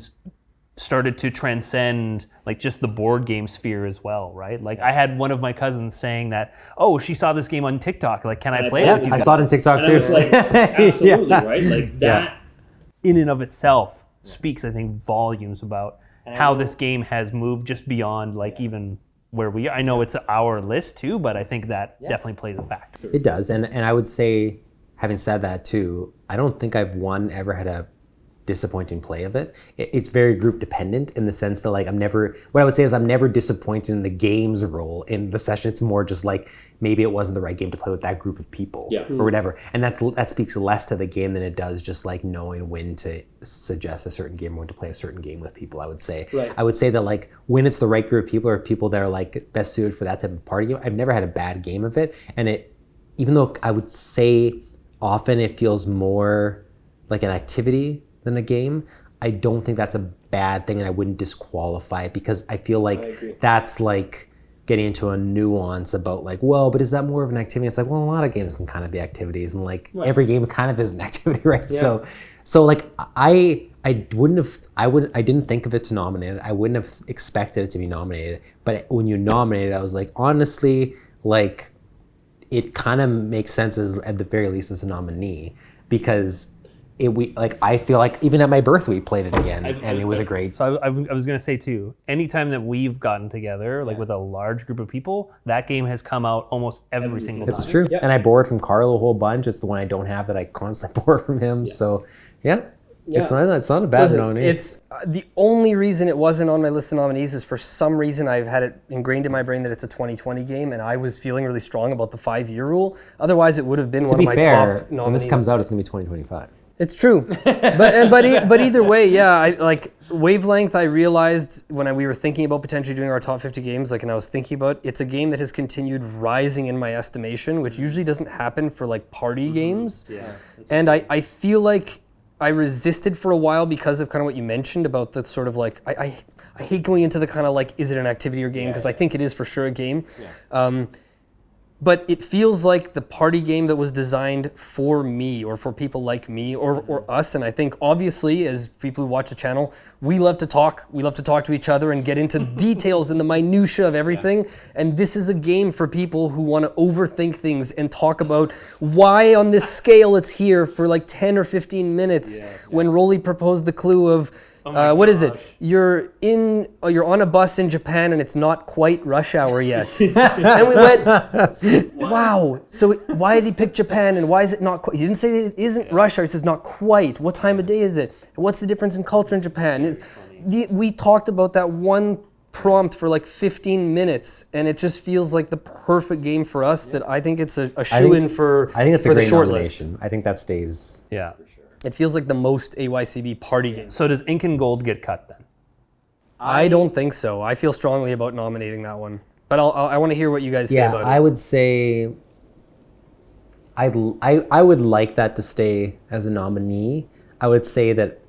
started to transcend like just the board game sphere as well, right? Like I had one of my cousins saying that, oh, she saw this game on TikTok. Like, can I play it with you I guys? saw it on TikTok And too. I was like, absolutely, right? Like that. In and of itself speaks, I think, volumes about how this game has moved just beyond like even where we are. I know it's our list too, but I think that definitely plays a factor. It does, and I would say, having said that too, I don't think I've ever had a disappointing play of it. It's very group dependent in the sense that like what I would say is I'm never disappointed in the game's role in the session. It's more just like maybe it wasn't the right game to play with that group of people or whatever. And that speaks less to the game than it does just like knowing when to suggest a certain game or when to play a certain game with people, I would say. Right. I would say that like when it's the right group of people or people that are like best suited for that type of party game, I've never had a bad game of it. And even though I would say often it feels more like an activity than a game, I don't think that's a bad thing, and I wouldn't disqualify it because I feel like that's like getting into a nuance about like, well, but is that more of an activity? It's like, well, a lot of games can kind of be activities, and like every game kind of is an activity, right? Yeah. So like I didn't think of it to nominate it. I wouldn't have expected it to be nominated, but when you nominate it, I was like, honestly, like it kind of makes sense at the very least as a nominee because. I feel like even at my birth we played it again, and it was a great. So I was going to say too, anytime that we've gotten together, like with a large group of people, that game has come out almost every single time. It's true, and I borrowed from Carlo a whole bunch. It's the one I don't have that I constantly borrow from him. So, it's not a bad nominee. It's the only reason it wasn't on my list of nominees is for some reason I've had it ingrained in my brain that it's a 2020 game, and I was feeling really strong about the 5-year rule. Otherwise, it would have been one of my top nominees. When this comes out, it's going to be 2025. It's true, but either way, yeah. I like Wavelength. I realized when we were thinking about potentially doing our top 50 games, like, and I was thinking about it's a game that has continued rising in my estimation, which usually doesn't happen for like party games. Yeah. And I feel like I resisted for a while because of kind of what you mentioned about the sort of like I hate going into the kind of like is it an activity or game because I think it is for sure a game. Yeah. But it feels like the party game that was designed for me or for people like me or us. And I think obviously as people who watch the channel, we love to talk. We love to talk to each other and get into details and the minutia of everything. Yeah. And this is a game for people who want to overthink things and talk about why on this scale it's here for like 10 or 15 minutes when Rolly proposed the clue of what is it? You're on a bus in Japan and it's not quite rush hour yet. And we went, wow. So why did he pick Japan and why is it not quite? He didn't say it isn't rush hour. He says not quite. What time of day is it? What's the difference in culture in Japan? We talked about that one prompt for like 15 minutes, and it just feels like the perfect game for us. That I think it's a shoe-in for I think it's for a the great short nomination. list. I think that stays. Yeah. It feels like the most AYCB party game. So does Ink and Gold get cut then? I don't think so. I feel strongly about nominating that one. But I want to hear what you guys say about it. I would say I would like that to stay as a nominee. I would say that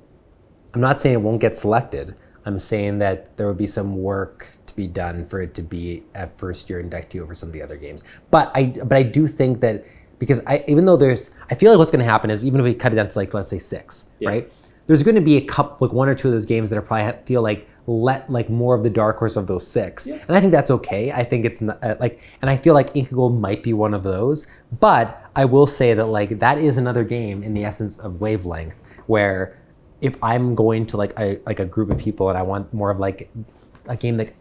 I'm not saying it won't get selected. I'm saying that there would be some work to be done for it to be a first-year inductee over some of the other games. But I do think that because I feel like what's going to happen is even if we cut it down to like let's say 6, right? There's going to be a couple, like 1 or 2 of those games that are probably feel like more of the dark horse of those 6, and I think that's okay. I think it's not, and I feel like Ink and Gold might be one of those. But I will say that like that is another game in the essence of Wavelength where if I'm going to like a group of people and I want more of like a game that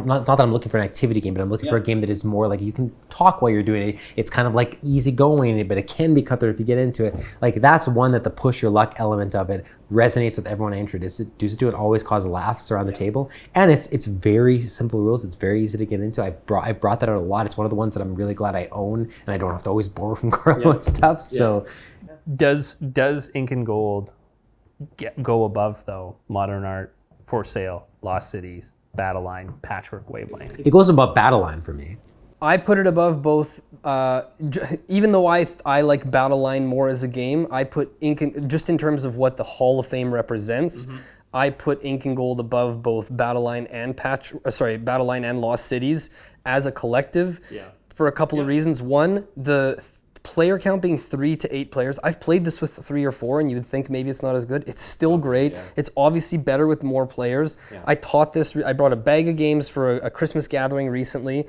not that I'm looking for an activity game, but I'm looking for a game that is more like you can talk while you're doing it. It's kind of like easy going, but it can be cutthroat if you get into it. Like that's one that the push your luck element of it resonates with everyone introduced to it. Always cause laughs around the table, and it's very simple rules. It's very easy to get into. I've brought that out a lot. It's one of the ones that I'm really glad I own, and I don't have to always borrow from Carlo and stuff. So does Ink and Gold go above though Modern Art, For Sale, Lost Cities, Battle Line, Patchwork, Wavelength? It goes above Battle Line for me. I put it above both. Even though I like Battle Line more as a game, I put just in terms of what the Hall of Fame represents. Mm-hmm. I put Ink and Gold above both Battle Line and Battle Line and Lost Cities as a collective. Yeah. For a couple of reasons. One, the player count being 3 to 8 players. I've played this with 3 or 4 and you would think maybe it's not as good. It's still great. Yeah. It's obviously better with more players. Yeah. I brought a bag of games for a Christmas gathering recently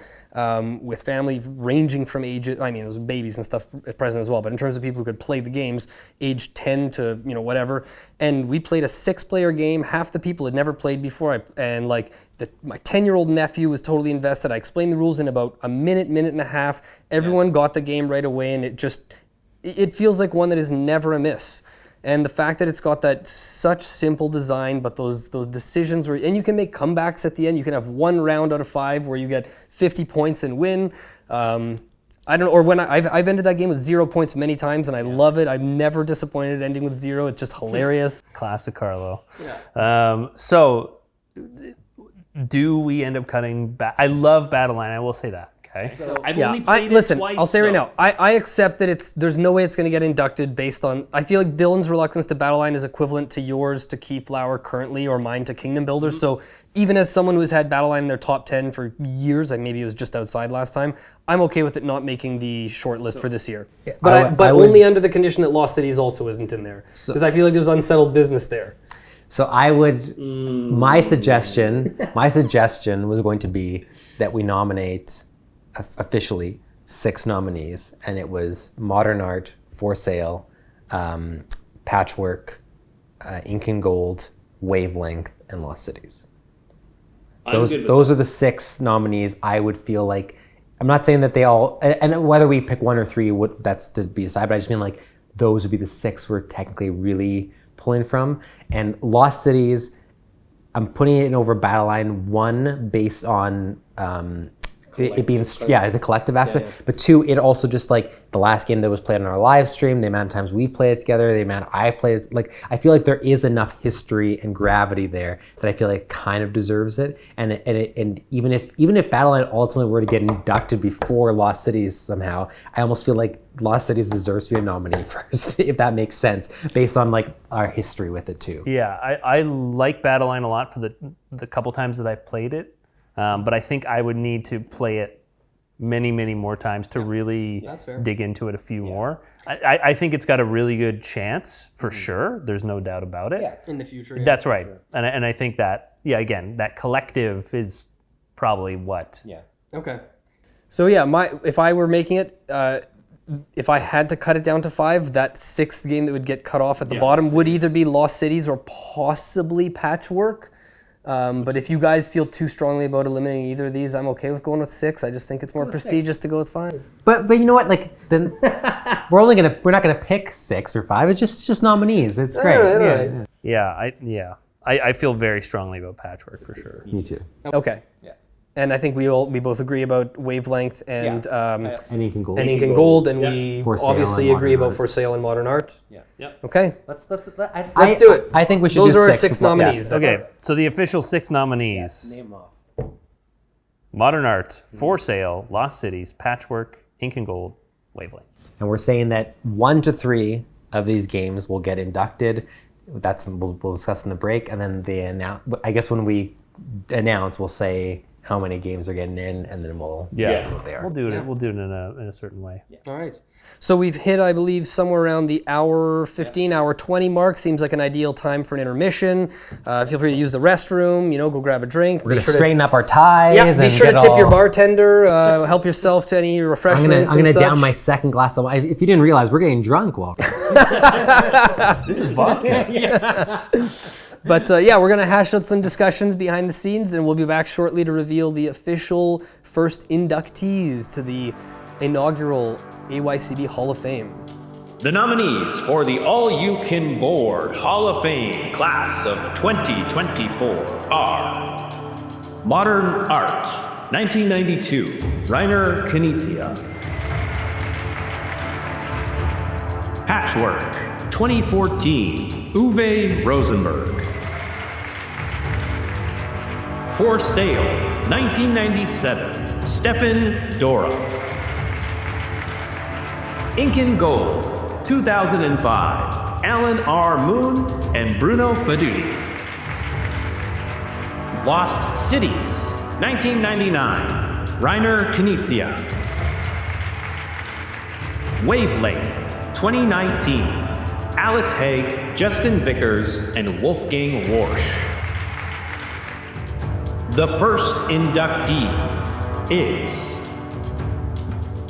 with family ranging from ages, I mean, it was babies and stuff present as well, but in terms of people who could play the games, age 10 to, whatever. And we played a 6-player game. Half the people had never played before. My 10-year-old nephew was totally invested. I explained the rules in about a minute and a half. Everyone got the game right away, and it feels like one that is never a miss. And the fact that it's got that such simple design, but those decisions where, and you can make comebacks at the end. You can have 1 round out of 5 where you get 50 points and win. I don't know, or when I've ended that game with 0 points many times, and I love it. I'm never disappointed ending with 0. It's just hilarious. Classic Carlo. Yeah. So, do we end up cutting? I love Battle Line. I will say that. Okay. So I've only played listen, it twice. I'll say right now, I accept that there's no way it's going to get inducted based on, I feel like Dylan's reluctance to Battle Line is equivalent to yours to Keyflower currently, or mine to Kingdom Builder. So even as someone who's had Battle Line in their top 10 for years, and maybe it was just outside last time, I'm okay with it not making the short list for this year. But only under the condition that Lost Cities also isn't in there. Because I feel like there's unsettled business there. So I would, my suggestion was going to be that we nominate officially 6 nominees, and it was Modern Art, For Sale, Patchwork, Ink and Gold, Wavelength, and Lost Cities. Those are the 6 nominees. I would feel like, I'm not saying that they all, and whether we pick 1 or 3, that's to be decided, but I just mean like those would be the 6 we're technically really pulling from. And Lost Cities, I'm putting it in over Battle Line, 1 based on it being the collective aspect, but 2, it also just like the last game that was played on our live stream, the amount of times we played it together, the amount I've played it, like I feel like there is enough history and gravity there that I feel like kind of deserves it. And even if Battle Line ultimately were to get inducted before Lost Cities somehow, I almost feel like Lost Cities deserves to be a nominee first, if that makes sense, based on like our history with it too. Yeah, I like Battle Line a lot for the couple times that I've played it. But I think I would need to play it many, many more times to really dig into it a few more. I think it's got a really good chance, for sure. There's no doubt about it. Yeah, in the future. That's right. Sure. And I think that, again, that collective is probably what. Yeah. Okay. So if I were making it, if I had to cut it down to 5, that 6th game that would get cut off at the bottom would either be Lost Cities or possibly Patchwork. But if you guys feel too strongly about eliminating either of these, I'm okay with going with 6. I just think it's more prestigious to go with 5. But you know what? Like then we're not gonna pick 6 or 5. It's just nominees. It's great. All right. I feel very strongly about Patchwork for sure. Me too. Okay. Yeah. And I think we both agree about Wavelength and Ink and Gold. And Ink and Gold, and we For Sale obviously and agree Modern about Art. For Sale and Modern Art. Yeah. Okay. Let's do it. I think we should Those do are our 6 6 nominees. Yeah. Okay, so the official 6 nominees. Name them off. Modern Art, For Sale, Lost Cities, Patchwork, Ink and Gold, Wavelength. And we're saying that 1 to 3 of these games will get inducted. We'll discuss in the break, and then I guess when we announce, we'll say how many games are getting in, and then that's what they are. We'll do it. We'll do it in a certain way. Yeah. All right. So we've hit, I believe, somewhere around the hour 15, hour 20 mark. Seems like an ideal time for an intermission. Feel free to use the restroom. Go grab a drink. We're gonna straighten up our ties. Yeah. Be sure to tip your bartender. Help yourself to any refreshments. I'm gonna down my second glass of wine. If you didn't realize, we're getting drunk, Walker. This is vodka. But we're going to hash out some discussions behind the scenes, and we'll be back shortly to reveal the official first inductees to the inaugural AYCB Hall of Fame. The nominees for the All-You-Can Board Hall of Fame Class of 2024 are Modern Art, 1992, Reiner Knizia. Patchwork, 2014, Uwe Rosenberg. For Sale, 1997, Stefan Dora. Ink and Gold, 2005, Alan R. Moon and Bruno Faduti. Lost Cities, 1999, Reiner Knizia. Wavelength, 2019, Alex Hay, Justin Bickers, and Wolfgang Warsch. The first inductee is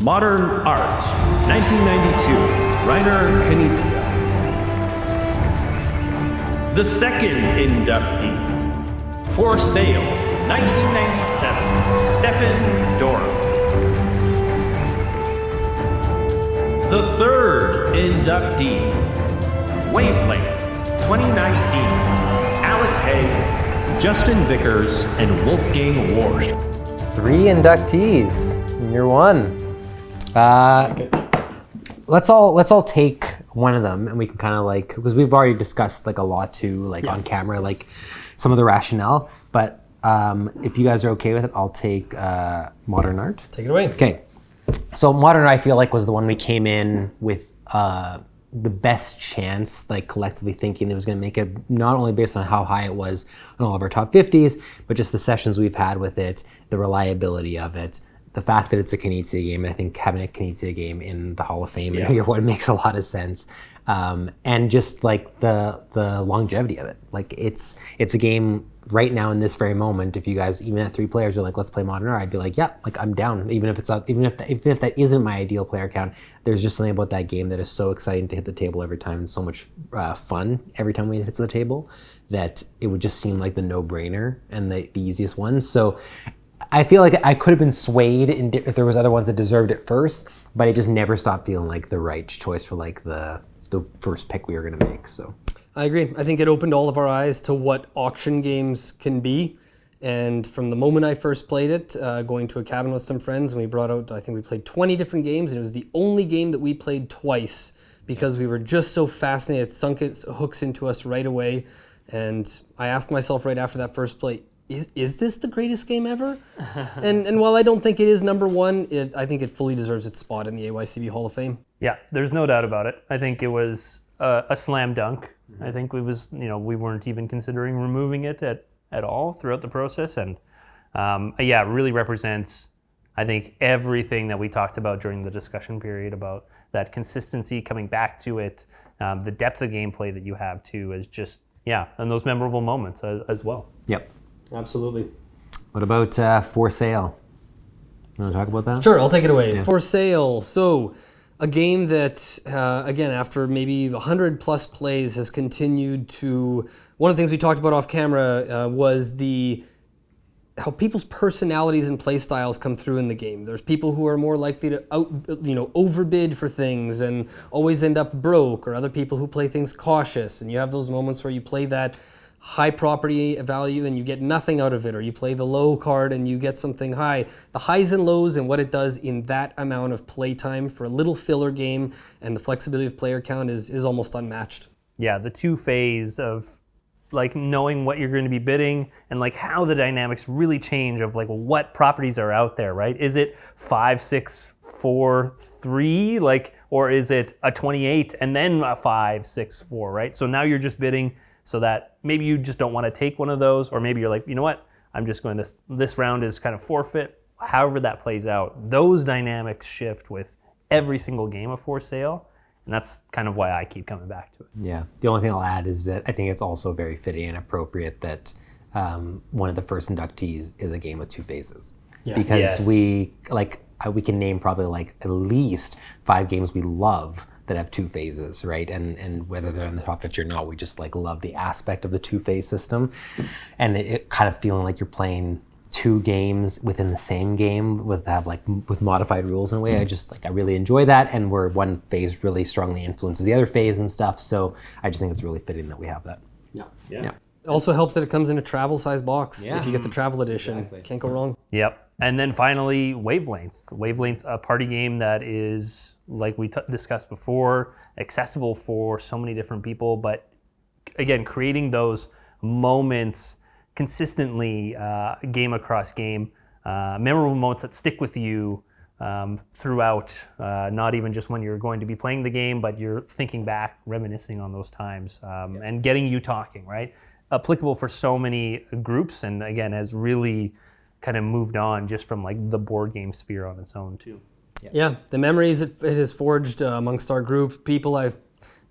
Modern Art, 1992, Reiner Knizia. The second inductee, For Sale, 1997, Stefan Dora. the third inductee, Wavelength 2019, Alex Hay, Justin Vickers, and Wolfgang Warsh. 3 inductees in year 1. Let's all take one of them, and we can kind of like, because we've already discussed like a lot too, like on camera, like some of the rationale. But if you guys are okay with it, I'll take Modern Art. Take it away. Okay. So Modern Art, I feel like, was the one we came in with the best chance, like collectively thinking that was going to make it, not only based on how high it was on all of our top 50s, but just the sessions we've had with it, the reliability of it, the fact that it's a Knizia game, and I think having a Knizia game in the Hall of Fame in year 1 makes a lot of sense. And just like the longevity of it. Like it's a game right now in this very moment. If you guys, even at 3 players, are like, let's play Modern Art, I'd be like, yeah, like I'm down. Even if that isn't my ideal player count, there's just something about that game that is so exciting to hit the table every time, and so much fun every time we hit the table, that it would just seem like the no-brainer and the easiest one. So I feel like I could have been swayed if there was other ones that deserved it first, but it just never stopped feeling like the right choice for like the first pick we were going to make. So I agree. I think it opened all of our eyes to what auction games can be. And from the moment I first played it, going to a cabin with some friends, and we brought out, I think we played 20 different games, and it was the only game that we played twice because we were just so fascinated. It sunk its hooks into us right away. And I asked myself right after that first play, is this the greatest game ever? and while I don't think it is number 1, I think it fully deserves its spot in the AYCB Hall of Fame. Yeah, there's no doubt about it. I think it was a slam dunk. I think we weren't even considering removing it at all throughout the process, and it really represents, I think, everything that we talked about during the discussion period about that consistency, coming back to it, the depth of gameplay that you have too, is just and those memorable moments as well. Yep. Absolutely. What about For Sale? You want to talk about that? Sure, I'll take it away. For Sale. So, a game that, again, after maybe 100 plus plays, has continued to. One of the things we talked about off camera was how people's personalities and play styles come through in the game. There's people who are more likely to overbid for things and always end up broke, or other people who play things cautious. And you have those moments where you play that high property value and you get nothing out of it, or you play the low card and you get something high. The highs and lows and what it does in that amount of playtime for a little filler game, and the flexibility of player count is almost unmatched. Yeah, the 2-phase of like knowing what you're going to be bidding and like how the dynamics really change of like what properties are out there, right? Is it 5, 6, 4, 3, like, or is it a 28 and then a 5, 6, 4, right? So now you're just bidding so that maybe you just don't want to take one of those, or maybe you're like, you know what, I'm just going to, this round is kind of forfeit. However that plays out, those dynamics shift with every single game of For Sale, and that's kind of why I keep coming back to it. Yeah. The only thing I'll add is that I think it's also very fitting and appropriate that one of the first inductees is a game with 2 phases. Yes. Because we can name probably like at least 5 games we love that have 2 phases, right? And whether they're in the top 50 or not, we just like love the aspect of the 2-phase system, and it kind of feeling like you're playing 2 games within the same game with modified rules in a way. I really enjoy that, and where one phase really strongly influences the other phase and stuff. So I just think it's really fitting that we have that. Yeah. Yeah. It also helps that it comes in a travel size box. Yeah. If you get the travel edition, Exactly. can't go wrong. Yep. And then finally, Wavelength. Wavelength, a party game that is, like we discussed before, accessible for so many different people, but again, creating those moments consistently, game across game, memorable moments that stick with you throughout, not even just when you're going to be playing the game, but you're thinking back, reminiscing on those times, and getting you talking, right? Applicable for so many groups, and again, has really kind of moved on just from like the board game sphere on its own too. Yeah, the memories it has forged amongst our group, people I've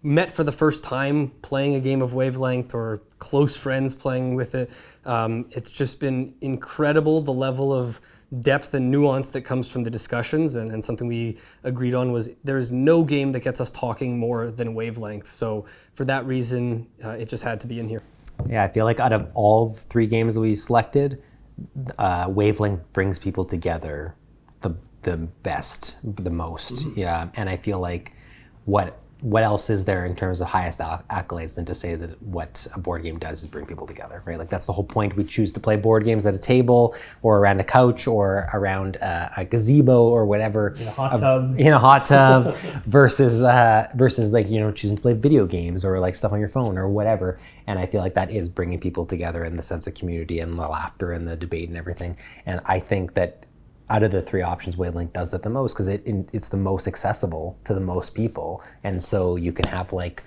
met for the first time playing a game of Wavelength, or close friends playing with it. It's just been incredible, the level of depth and nuance that comes from the discussions, and something we agreed on was there's no game that gets us talking more than Wavelength. So for that reason, it just had to be in here. Yeah, I feel like out of all 3 games that we selected, Wavelength brings people together the best, the most. Yeah, and I feel like what else is there in terms of highest accolades than to say that what a board game does is bring people together, right? Like that's the whole point. We choose to play board games at a table or around a couch or around a gazebo or whatever. In a hot tub. In a hot tub versus like, choosing to play video games or like stuff on your phone or whatever. And I feel like that is bringing people together in the sense of community and the laughter and the debate and everything. And I think that out of the three options, Wavelength does that the most because it's the most accessible to the most people. And so you can have like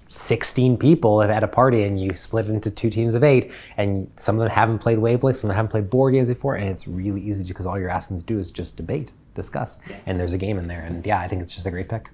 16 people at a party and you split it into 2 teams of 8 and some of them haven't played Wavelength, some of them haven't played board games before, and it's really easy because all you're asking to do is just debate, discuss, and there's a game in there. And yeah, I think it's just a great pick.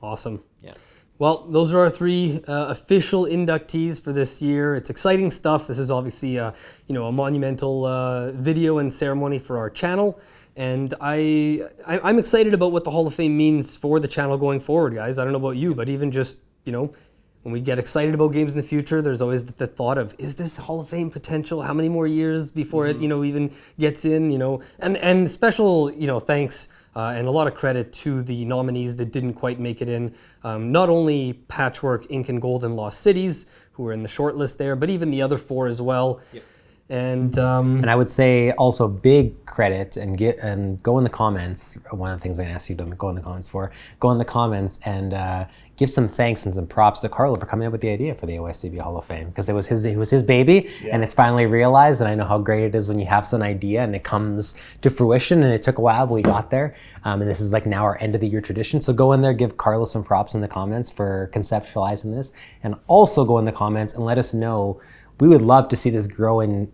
Awesome. Yeah. Well, those are our 3 official inductees for this year. It's exciting stuff. This is obviously a monumental video and ceremony for our channel. And I'm excited about what the Hall of Fame means for the channel going forward, guys. I don't know about you, but even just, when we get excited about games in the future, there's always the thought of, is this Hall of Fame potential? How many more years before it, even gets in, And special, thanks and a lot of credit to the nominees that didn't quite make it in. Not only Patchwork, Ink and Gold, and Lost Cities, who were in the short list there, but even the other 4 as well. Yep. And I would say also big credit and go in the comments. One of the things I asked you to go in the comments for, go in the comments and give some thanks and some props to Carlo for coming up with the idea for the AYCB Hall of Fame, because it was his baby, and it's finally realized. And I know how great it is when you have some idea and it comes to fruition. And it took a while, but we got there. And this is like now our end of the year tradition. So go in there, give Carlo some props in the comments for conceptualizing this, and also go in the comments and let us know. We would love to see this grow in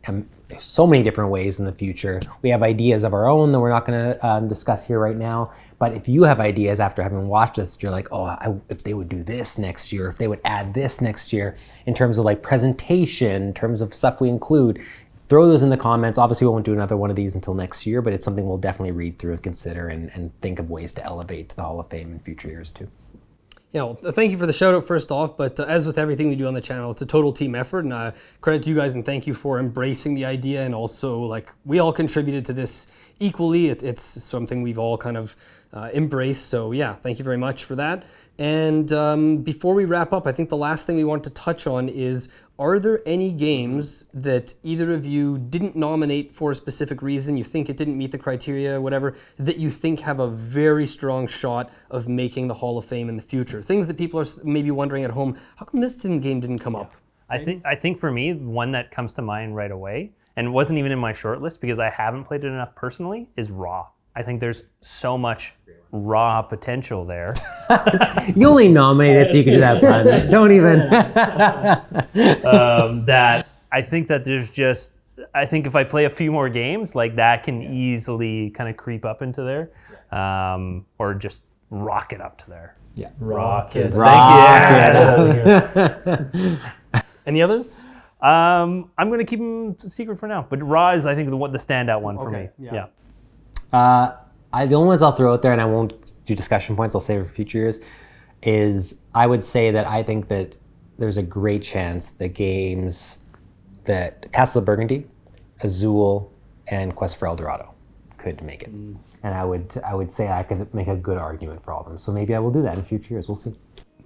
so many different ways in the future. We have ideas of our own that we're not going to discuss here right now. But if you have ideas after having watched this, you're like, if they would do this next year, if they would add this next year, in terms of like presentation, in terms of stuff we include, throw those in the comments. Obviously, we won't do another one of these until next year, but it's something we'll definitely read through and consider and think of ways to elevate to the Hall of Fame in future years too. Yeah, well, thank you for the shout out first off, but as with everything we do on the channel, it's a total team effort, and credit to you guys and thank you for embracing the idea, and also like we all contributed to this equally. It's something we've all kind of embraced, so yeah, thank you very much for that. And before we wrap up, I think the last thing we want to touch on is, are there any games that either of you didn't nominate for a specific reason, you think it didn't meet the criteria, whatever, that you think have a very strong shot of making the Hall of Fame in the future? Things that people are maybe wondering at home, how come this game didn't come up? I think for me, one that comes to mind right away, and wasn't even in my short list because I haven't played it enough personally, is Raw. I think there's so much raw potential there. You only nominated so you can do that pun. Don't even. That I think that there's just, I think if I play a few more games, like that can easily kind of creep up into there, or just rocket up to there. Yeah. Rocket. Thank you. Any others? I'm going to keep them secret for now, but Raw is, I think, the standout one for me. Yeah. The only ones I'll throw out there, and I won't do discussion points, I'll save for future years, is I would say that I think that there's a great chance that games that Castle of Burgundy, Azul, and Quest for El Dorado could make it. And I would say I could make a good argument for all of them. So maybe I will do that in future years. We'll see.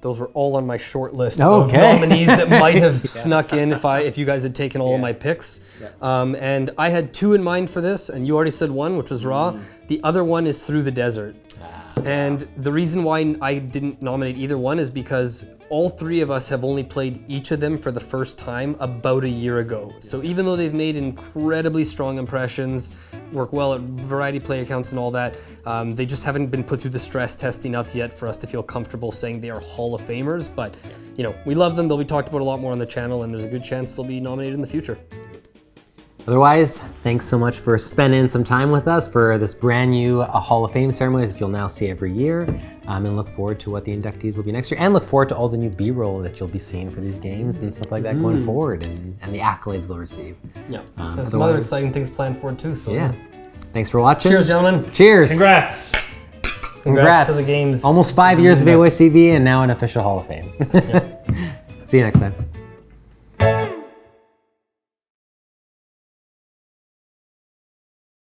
Those were all on my short list of nominees that might have snuck in if you guys had taken all of my picks. And I had 2 in mind for this, and you already said one, which was Raw. The other one is Through the Desert. And the reason why I didn't nominate either one is because all 3 of us have only played each of them for the first time about a year ago. So even though they've made incredibly strong impressions, work well at variety player counts and all that, they just haven't been put through the stress test enough yet for us to feel comfortable saying they are Hall of Famers. But we love them. They'll be talked about a lot more on the channel, and there's a good chance they'll be nominated in the future. Otherwise, thanks so much for spending some time with us for this brand new Hall of Fame ceremony that you'll now see every year. And look forward to what the inductees will be next year. And look forward to all the new B-roll that you'll be seeing for these games and stuff like that going forward, and the accolades they'll receive. Yeah, there's some other exciting things planned for it too. So yeah, thanks for watching. Cheers, gentlemen. Cheers. Congrats. Congrats to the games. Almost 5 years of AYCB and now an official Hall of Fame. See you next time.